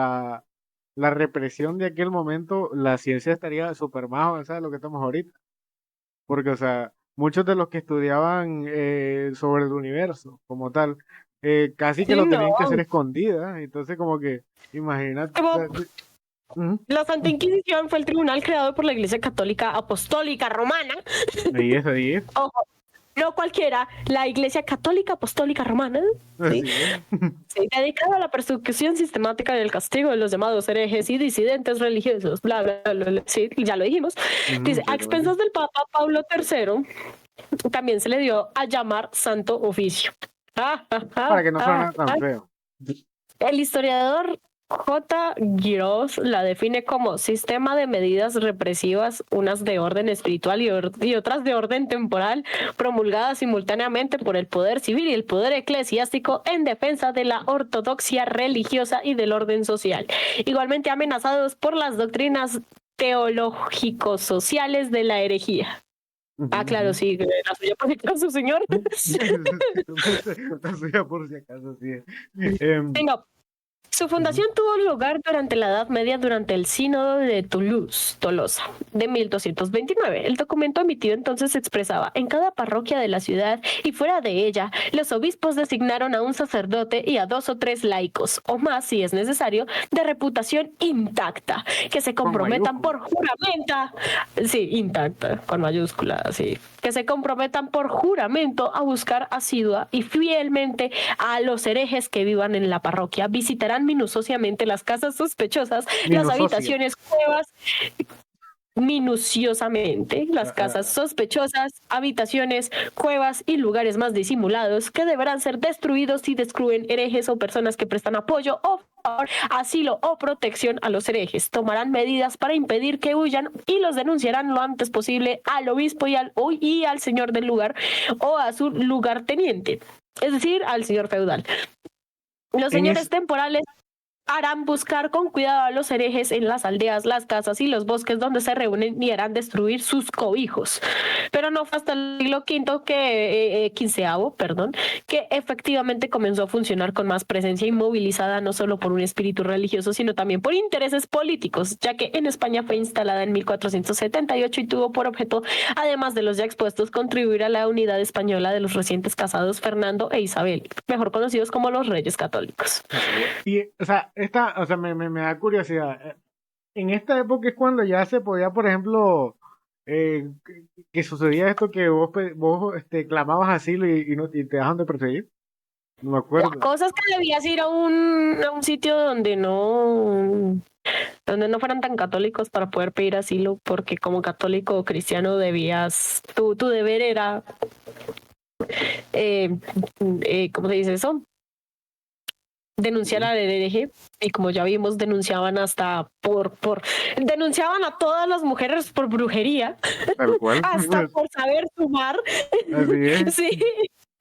la represión de aquel momento, la ciencia estaría súper más avanzada de lo que estamos ahorita. Porque, o sea, muchos de los que estudiaban sobre el universo como tal, casi que Sí, lo no. tenían que hacer escondidas. Entonces, como que, imagínate. O Como sea, ujú, la Santa Inquisición fue el tribunal creado por la Iglesia Católica Apostólica Romana. ahí es, Ojo, no cualquiera, la Iglesia Católica Apostólica Romana. Sí, así es. sí, dedicada a la persecución sistemática y el castigo de los llamados herejes y disidentes religiosos. Bla, bla, bla, bla. Sí, ya lo dijimos. Ujú, Dice, a exactamente. expensas del Papa Pablo III, también se le dio a llamar Santo Oficio. Para que no suene tan feo. El historiador J. Giroz la define como sistema de medidas represivas, unas de orden espiritual y otras de orden temporal, promulgadas simultáneamente por el poder civil y el poder eclesiástico en defensa de la ortodoxia religiosa y del orden social, igualmente amenazados por las doctrinas teológico-sociales de la herejía. Ujú, Claro, ujú. sí, la suya por su señor. La suya por si acaso, sí es. Em, Venga, su ujú. fundación tuvo lugar durante la Edad Media durante el Sínodo de Toulouse, Tolosa, de 1229. El documento emitido entonces expresaba: en cada parroquia de la ciudad y fuera de ella, los obispos designaron a un sacerdote y a 2 o 3 laicos, o más si es necesario, de reputación intacta, que se Con comprometan mayúscula. por juramento, sí, intacta, con mayúscula, sí, que se comprometan por juramento a buscar asidua y fielmente a los herejes que vivan en la parroquia. Visitarán minuciosamente las casas sospechosas, las Minusosia. habitaciones, cuevas, minuciosamente las Ah, casas sospechosas, habitaciones, cuevas y lugares más disimulados que deberán ser destruidos si descubren herejes o personas que prestan apoyo o favor, asilo o protección a los herejes. Tomarán medidas para impedir que huyan y los denunciarán lo antes posible al obispo y al señor del lugar o a su lugarteniente, es decir, al señor feudal. Los en señores es, temporales harán buscar con cuidado a los herejes en las aldeas, las casas y los bosques donde se reúnen y harán destruir sus cobijos. Pero no fue hasta el siglo V quinceavo, perdón, que efectivamente comenzó a funcionar con más presencia inmovilizada no solo por un espíritu religioso, sino también por intereses políticos, ya que en España fue instalada en 1478 y tuvo por objeto, además de los ya expuestos, contribuir a la unidad española de los recientes casados Fernando e Isabel, mejor conocidos como los Reyes Católicos. y, o sea, o sea, me da curiosidad. En esta época es cuando ya se podía, por ejemplo, que sucedía esto que vos clamabas asilo y te dejan de perseguir. No me La acuerdo. cosa es que debías ir a un sitio donde no fueran tan católicos para poder pedir asilo, porque como católico o cristiano debías, tu deber era, eh, ¿cómo se dice eso? Denunciar Ujú. al hereje, y como ya vimos, denunciaban hasta denunciaban a todas las mujeres por brujería, Tal cual. hasta por saber sumar. Así es. Sí,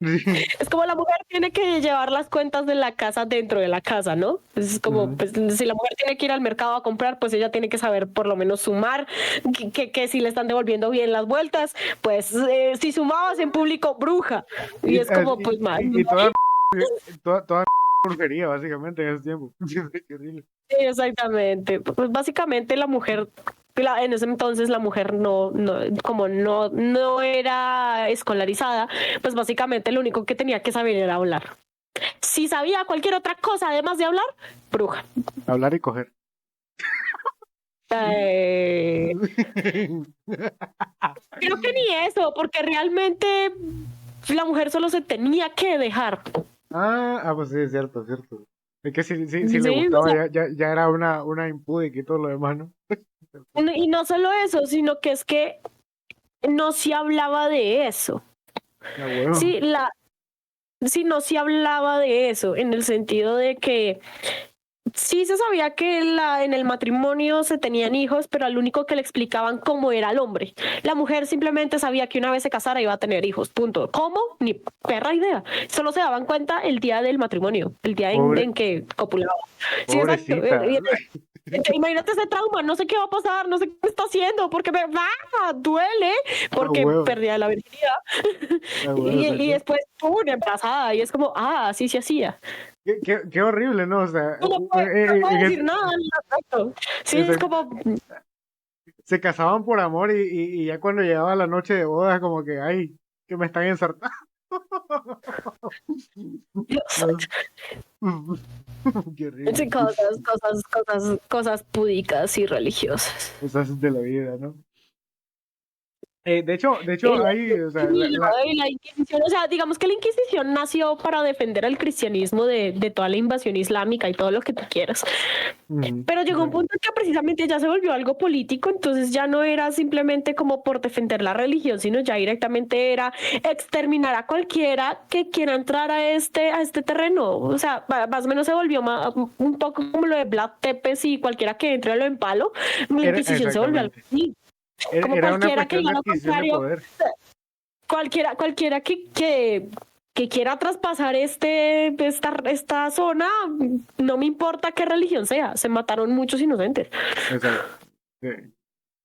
Sí. es como la mujer tiene que llevar las cuentas de la casa dentro de la casa, ¿no? Es como, Ujú. pues, si la mujer tiene que ir al mercado a comprar, pues ella tiene que saber por lo menos sumar, que si le están devolviendo bien las vueltas, pues si sumabas en público, bruja. Y es como, pues, mal. Y toda brujería, básicamente, en ese tiempo. Qué horrible. Sí, exactamente. Pues básicamente la mujer, en ese entonces la mujer como no era escolarizada, pues básicamente lo único que tenía que saber era hablar. Si sabía cualquier otra cosa además de hablar, bruja. Hablar y coger. Eh, Creo que ni eso, porque realmente la mujer solo se tenía que dejar. Pues sí, es cierto, es cierto. Es que si le Sí, o gustaba sea, ya era una impúdica y todo lo demás, ¿no? y no solo eso, sino que es que no se hablaba de eso. Ah, bueno. Sí, sí, no se hablaba de eso, en el sentido de que sí se sabía que en el matrimonio se tenían hijos, pero al único que le explicaban cómo era el hombre. La mujer simplemente sabía que una vez se casara iba a tener hijos, punto. ¿Cómo? Ni perra idea. Solo se daban cuenta el día del matrimonio, el día Pobre, en que copulaba. Sí, exacto. pobrecita. Imagínate ese trauma, no sé qué va a pasar, no sé qué está haciendo, porque me duele, Ah, porque huevo, perdía la virginidad. ah, huevo, Y exacto. después, embarazada, y es como, así se hacía. Qué horrible, ¿no? O sea, No puedo decir nada al respecto. Sí, es ese- como, se casaban por amor y ya cuando llegaba la noche de bodas, como que, ay, que me están ensartando. Dios, Qué horrible. sí, cosas púdicas y religiosas. Cosas de la vida, ¿no? De hecho, Y la, hay, o sea, y la Inquisición, o sea, digamos que la Inquisición nació para defender al cristianismo de toda la invasión islámica y todo lo que tú quieras. Pero llegó un exacto. punto en que precisamente ya se volvió algo político, entonces ya no era simplemente como por defender la religión, sino ya directamente era exterminar a cualquiera que quiera entrar a este terreno. O sea, más o menos se volvió un poco como lo de Vlad Tepes y cualquiera que entre lo empalo. La Inquisición se volvió algo Exactamente. así. Como Era una cualquiera que cuestión diga de lo adquisición de contrario, poder. cualquiera que quiera traspasar esta zona, no me importa qué religión sea, se mataron muchos inocentes. Exacto. Sí.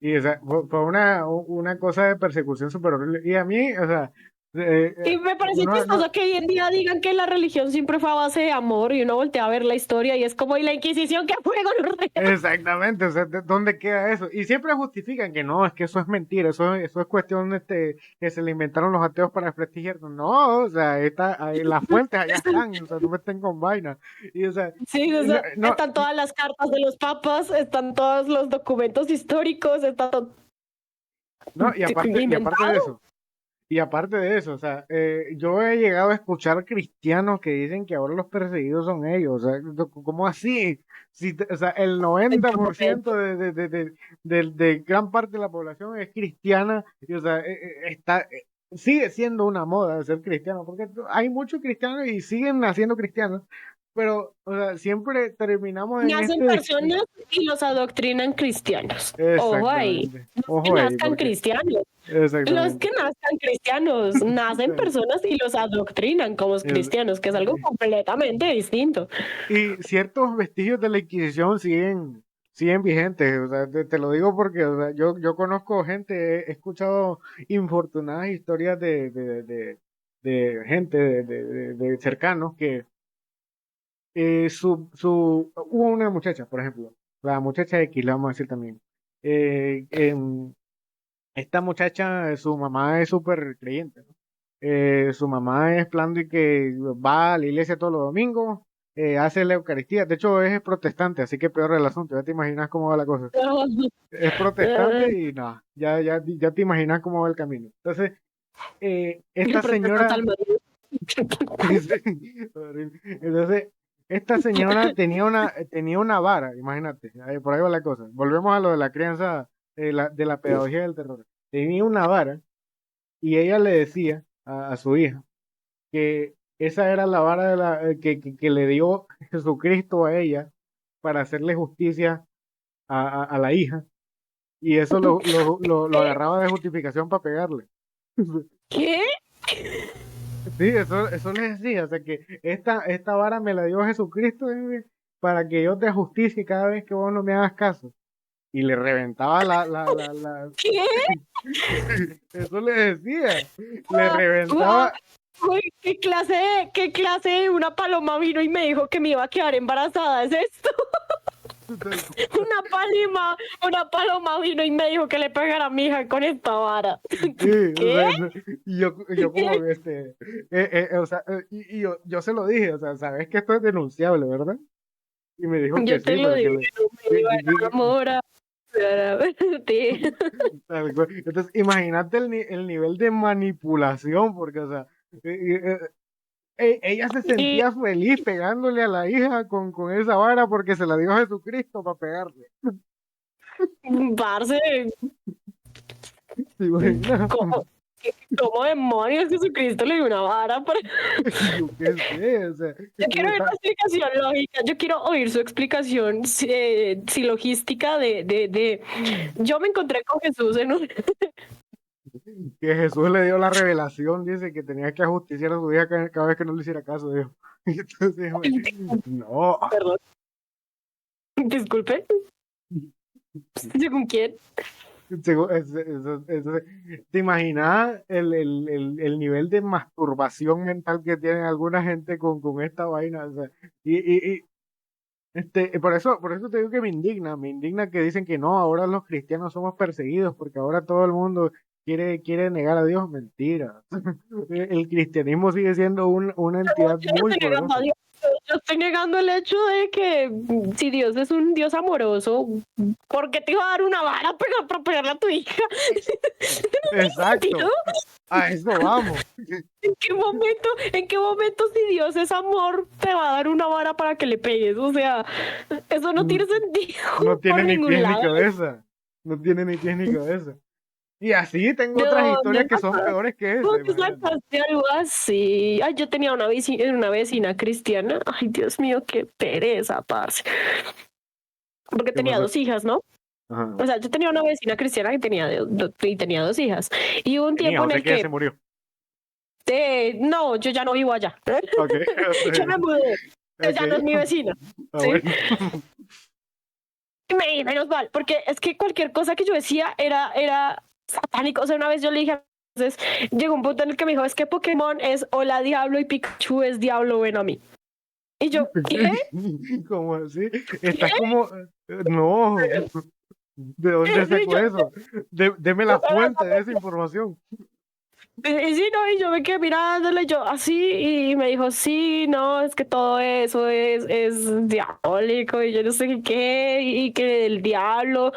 Y fue una cosa de persecución súper horrible. Y a mí, o sea, Y me parece uno, no, chistoso que hoy en día digan que la religión siempre fue a base de amor y uno voltea a ver la historia y es como, ¿y la Inquisición qué fue con los reyes? exactamente, o sea, ¿dónde queda eso? Y siempre justifican que no, es que eso es mentira, eso es cuestión que se le inventaron los ateos para desprestigiarnos. No, o sea, las fuentes allá están, o sea, no me estén con vaina. Y, o sea, Sí, no, no, están todas las cartas de los papas, están todos los documentos históricos, está todo no, inventado. y aparte de eso, o sea, yo he llegado a escuchar cristianos que dicen que ahora los perseguidos son ellos, o sea, ¿cómo así? O sea, el ¿En qué 90% momento? de gran parte de la población es cristiana, y, o sea, sigue siendo una moda ser cristiano, porque hay muchos cristianos y siguen naciendo cristianos, pero, o sea, siempre terminamos en Nacen este... personas y los adoctrinan cristianos. Ojo ahí, Exactamente, que ojo ahí, nazcan porque... cristianos. Los que Exactamente. nazcan cristianos nacen personas y los adoctrinan como Es- cristianos, que es algo completamente distinto. Y ciertos vestigios de la Inquisición siguen vigentes, o sea, te lo digo porque, o sea, yo conozco gente, he escuchado infortunadas historias de gente, de cercanos, que hubo una muchacha, por ejemplo, la muchacha X, le vamos a decir también. Esta muchacha, su mamá es súper creyente, ¿no? Su mamá es plan de que va a la iglesia todos los domingos, hace la Eucaristía. De hecho, es protestante, así que peor el asunto. Ya te imaginas cómo va la cosa. Es protestante y nada, ya te imaginas cómo va el camino. Entonces, Le esta protestas señora, al marido. horrible. Entonces, esta señora tenía una vara, imagínate, por ahí va la cosa. Volvemos a lo de la crianza, de la pedagogía del terror. Tenía una vara y ella le decía a su hija que esa era la vara que le dio Jesucristo a ella para hacerle justicia a la hija, y eso lo ¿Qué? agarraba de justificación para pegarle. ¿Qué? Sí, eso les decía, o sea que esta vara me la dio Jesucristo, para que yo te justicie cada vez que vos no me hagas caso. Y le reventaba ¿Qué? eso le decía, le Guau, guau. reventaba. Uy, qué clase de una paloma vino y me dijo que me iba a quedar embarazada? ¿Es esto? Una paloma vino y me dijo que le pegara a mi hija con esta vara. Sí, o ¿Qué? sea, y yo como o sea, y yo se lo dije, o sea, sabes que esto es denunciable, ¿verdad? Y me dijo que Yo te sí, lo pero digo, me iba a enamorar. Sí. Tal cual. Entonces, imagínate el nivel de manipulación, porque, o sea, ella se Y sentía feliz pegándole a la hija con esa vara porque se la dio Jesucristo para pegarle. parce, ¿Te imaginas? ¿cómo, cómo demonios Jesucristo le dio una vara para... Yo qué sé, o sea, Yo quiero oír una explicación lógica, yo quiero oír su explicación silogística Yo me encontré con Jesús en un... que Jesús le dio la revelación, dice que tenía que ajusticiar a su hija cada vez que no le hiciera caso, dijo. Entonces, no, Perdón, disculpe, ¿según quién? ¿te imaginas el nivel de masturbación mental que tiene alguna gente con esta vaina? O sea, por eso te digo que me indigna que dicen que no, ahora los cristianos somos perseguidos porque ahora todo el mundo quiere negar a Dios. Mentira. El cristianismo sigue siendo una entidad Yo no muy estoy negando a poderosa. Dios, yo estoy negando el hecho de que si Dios es un Dios amoroso, ¿por qué te iba a dar una vara para pegarle a tu hija? Exacto. ¿Sentido? A eso vamos. En qué momento si Dios es amor te va a dar una vara para que le pegues? O sea, eso no tiene sentido No tiene por ni ningún pies ni lado. cabeza. No tiene ni pies ni cabeza. Y así tengo ¿De otras dónde historias que son peores que esa, ¿Dónde imagínate. sacaste algo así? Ay, yo tenía una vecina cristiana. Ay, Dios mío, qué pereza, parce. Porque ¿Qué tenía pasó? 2 hijas, ¿no? Ajá. O sea, yo tenía una vecina cristiana que tenía 2 hijas. Y hubo un Tenía, tiempo o en sea el que ya se que, murió. no, yo ya no vivo allá. Ok, Yo me mudé. ok. Ya no es mi vecina. Ah, ¿Sí? bueno. Menos mal, porque es que cualquier cosa que yo decía era satánico. O sea, una vez yo le dije, entonces llegó un punto en el que me dijo, es que Pokémon es hola diablo y Pikachu es diablo, ven a mí. Y yo, ¿qué? ¿Cómo así? ¿Qué? Estás como, no, ¿de dónde Y sacó yo, eso? Deme la fuente de esa información. y sí, no, y yo me quedé mirándole, yo así, y me dijo, sí, no, es que todo eso es diabólico, y yo no sé qué, y que el diablo.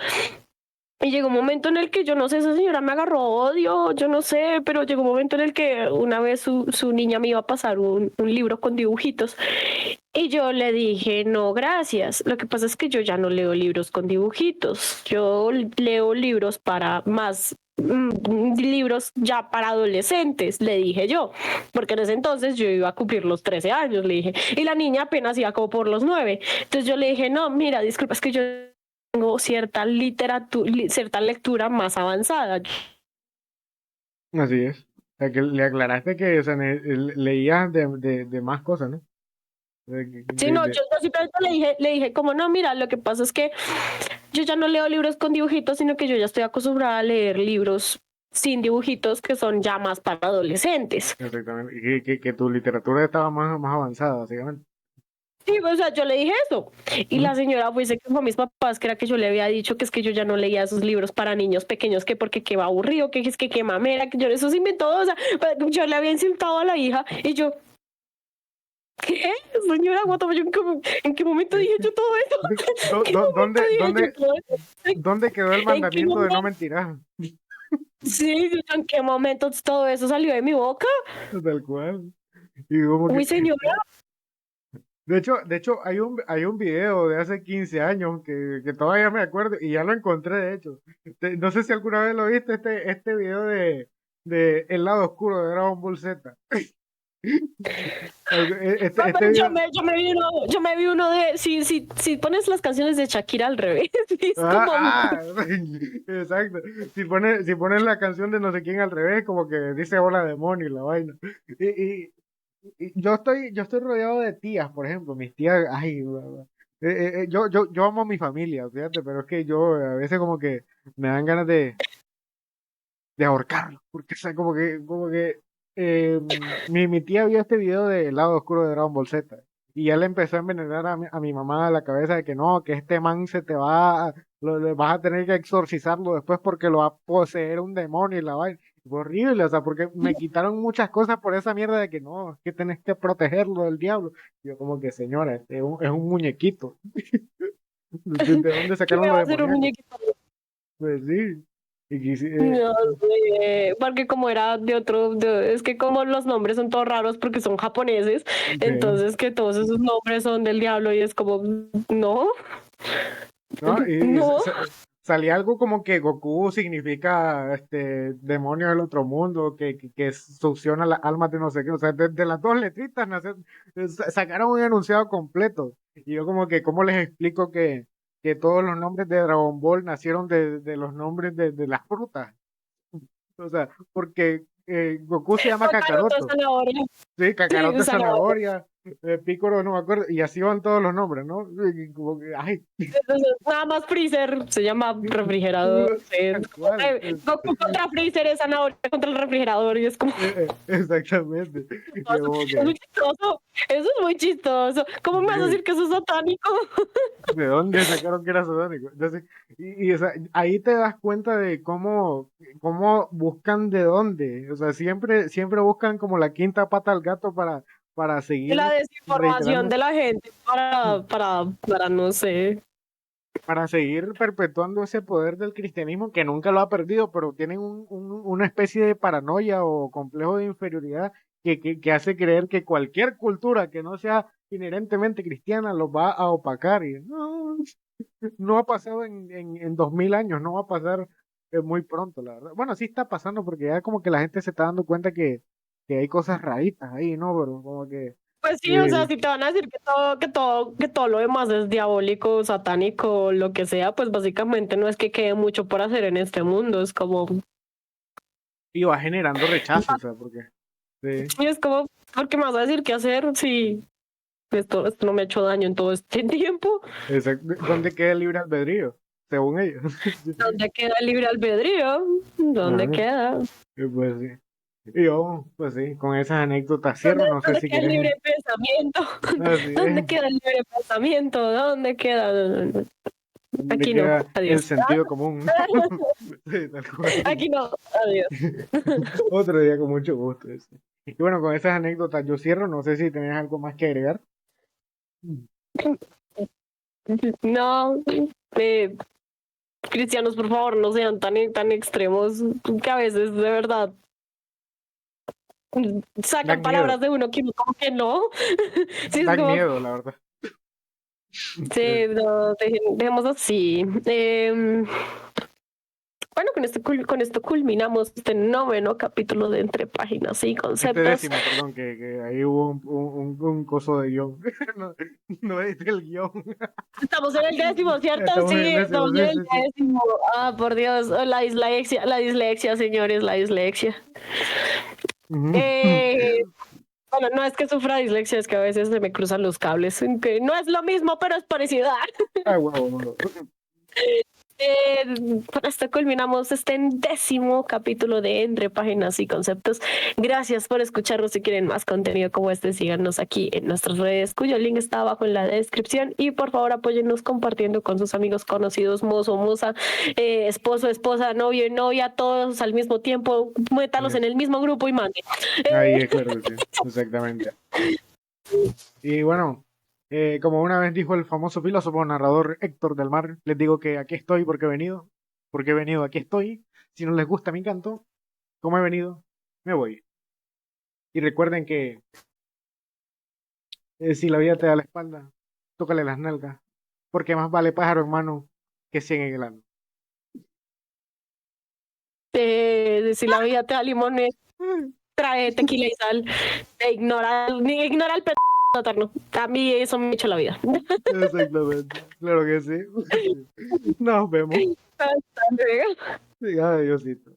Y llegó un momento en el que yo no sé, esa señora me agarró odio, yo no sé, pero llegó un momento en el que una vez su niña me iba a pasar un libro con dibujitos y yo le dije, no, gracias. Lo que pasa es que yo ya no leo libros con dibujitos, yo leo libros para más, libros ya para adolescentes, le dije yo, porque en ese entonces yo iba a cumplir los 13 años, le dije, y la niña apenas iba como por los 9. Entonces yo le dije, no, mira, disculpa, es que yo tengo cierta literatura, cierta lectura más avanzada. Así es. O sea, que le aclaraste que o sea, leías de más cosas, ¿no? De, Sí, de- no, de- yo simplemente le dije, como no, mira, lo que pasa es que yo ya no leo libros con dibujitos, sino que yo ya estoy acostumbrada a leer libros sin dibujitos que son ya más para adolescentes. Exactamente. Y que tu literatura estaba más avanzada, básicamente. Sí, o sea, yo le dije eso. Y Ujú. la señora pues se quejó a mis papás, que era que yo le había dicho que es que yo ya no leía esos libros para niños pequeños, que porque qué aburrido, que es que qué mamera, que yo eso se inventó, o sea, yo le había insultado a la hija y yo, ¿qué? Señora, ¿en qué momento dije yo todo eso? ¿En qué momento ¿Dónde, dije yo dónde, todo eso? dónde quedó el ¿En qué mandamiento de no momento? mentirás? Sí, ¿en qué momento todo eso salió de mi boca? Tal cual. Y como que, Uy, señora, de hecho, hay un video de hace 15 años que todavía me acuerdo y ya lo encontré, de hecho. No sé si alguna vez lo viste, este video de El lado oscuro de Dragon Ball Z. no, Este pero video. yo me vi uno de, si pones las canciones de Shakira al revés, es como, Exacto. Si pones la canción de no sé quién al revés, como que dice hola demonio y la vaina. Y yo estoy rodeado de tías, por ejemplo, mis tías, ay, yo amo a mi familia, fíjate, pero es que yo a veces como que me dan ganas de ahorcarlo, porque o sea, como que mi tía vio este video de El lado oscuro de Dragon Ball Z y ya le empezó a envenenar a mi mamá la cabeza de que no, que este man se te va, vas a tener que exorcizarlo después porque lo va a poseer un demonio y la vaina. Fue horrible, o sea, porque me quitaron muchas cosas por esa mierda de que no, es que tenés que protegerlo del diablo. Yo como que, señora, es un muñequito. ¿De dónde ¿qué sacaron me lo va a hacer un demoníaco? muñequito? Pues sí. Y No sé, porque como era de otro, es que como los nombres son todos raros porque son japoneses, sí. entonces que todos esos nombres son del diablo y es como, no, ¿No? Y no, salía algo como que Goku significa demonio del otro mundo, que succiona las almas de no sé qué. O sea, de las dos letritas sacaron un enunciado completo. Y yo como que, ¿cómo les explico que todos los nombres de Dragon Ball nacieron de los nombres de las frutas? O sea, porque Goku se llama Kakaroto Kakaroto. zanahoria, Sí, sí, Kakarot de zanahoria. zanahoria, Pícoro, no me acuerdo, y así van todos los nombres, ¿no? Y como que, ay, Entonces, nada más Freezer se llama refrigerador. Sí, tal cual, Goku contra Freezer es zanahoria contra el refrigerador y es como, exactamente. Y yo como es muy que, chistoso, eso es muy chistoso. ¿Cómo me vas a sí, decir que eso es satánico? ¿de dónde sacaron que era satánico? Entonces, o sea, ahí te das cuenta de cómo buscan de dónde, o sea, siempre buscan como la quinta pata al gato para La seguir desinformación reiterando. de la gente para no sé. Para seguir perpetuando ese poder del cristianismo que nunca lo ha perdido, pero tienen una especie de paranoia o complejo de inferioridad que hace creer que cualquier cultura que no sea inherentemente cristiana los va a opacar. Y no ha pasado en 2000 años, no va a pasar muy pronto, la verdad. Bueno, sí está pasando porque ya como que la gente se está dando cuenta que hay cosas raritas ahí, ¿no? Pero como que... Pues sí, o sea, eh, si te van a decir que todo lo demás es diabólico, satánico, lo que sea, pues básicamente no es que quede mucho por hacer en este mundo, es como, y va generando rechazo, o sea, porque... Sí. y es como, ¿por qué me vas a decir qué hacer si esto no me ha hecho daño en todo este tiempo? Exacto. ¿Dónde queda el libre albedrío? Según ellos. ¿Dónde queda el libre albedrío? ¿Dónde Ajá. queda? Y pues sí. Y yo, pues sí, con esas anécdotas cierro. No sé ¿Dónde si queda el quieres. libre pensamiento? Así ¿Dónde es. queda el libre pensamiento? ¿Dónde queda? ¿Dónde Aquí no, queda el adiós. sentido común? Sí, tal cual. Aquí no, adiós. Otro día con mucho gusto. Sí. Y bueno, con esas anécdotas yo cierro. No sé si tenés algo más que agregar. No, eh, cristianos, por favor, no sean tan extremos que a veces de verdad sacan Dan miedo. palabras de uno que uno como que no. Sí, es Dan como, miedo, la verdad. sí, no, dejemos así. Bueno, con esto culminamos este noveno capítulo de Entre Páginas y Este Conceptos. décimo, perdón, que ahí hubo un coso de guión. No, no es el guión. Estamos en el décimo, ¿cierto? Estamos en el Sí, décimo, estamos en sí, el sí, sí. décimo. Ah, por Dios, la dislexia, señores, la dislexia. Ujú. Eh, bueno, no es que sufra dislexia, es que a veces se me cruzan los cables, que no es lo mismo, pero es parecido. Ah, huevo. Con esto culminamos este décimo capítulo de Entre Páginas y Conceptos. Gracias por escucharnos. Si quieren más contenido como este, síganos aquí en nuestras redes, cuyo link está abajo en la descripción. Y por favor, apóyennos compartiendo con sus amigos, conocidos, mozo, moza, esposo, esposa, novio y novia, todos al mismo tiempo. Métalos en el mismo grupo y manden. Ahí es claro que sí, exactamente. Y bueno, como una vez dijo el famoso filósofo narrador Héctor del Mar, les digo que aquí estoy porque he venido, aquí estoy. Si no les gusta mi canto, como he venido, me voy. Y recuerden que si la vida te da la espalda, tócale las nalgas, porque más vale pájaro en mano que 100 en el ano. Si la vida te da limones, trae tequila y sal. Ignora el eterno. A mí eso me ha hecho la vida. Exactamente, claro que sí. Nos vemos. Hasta luego. Sí, adiósito.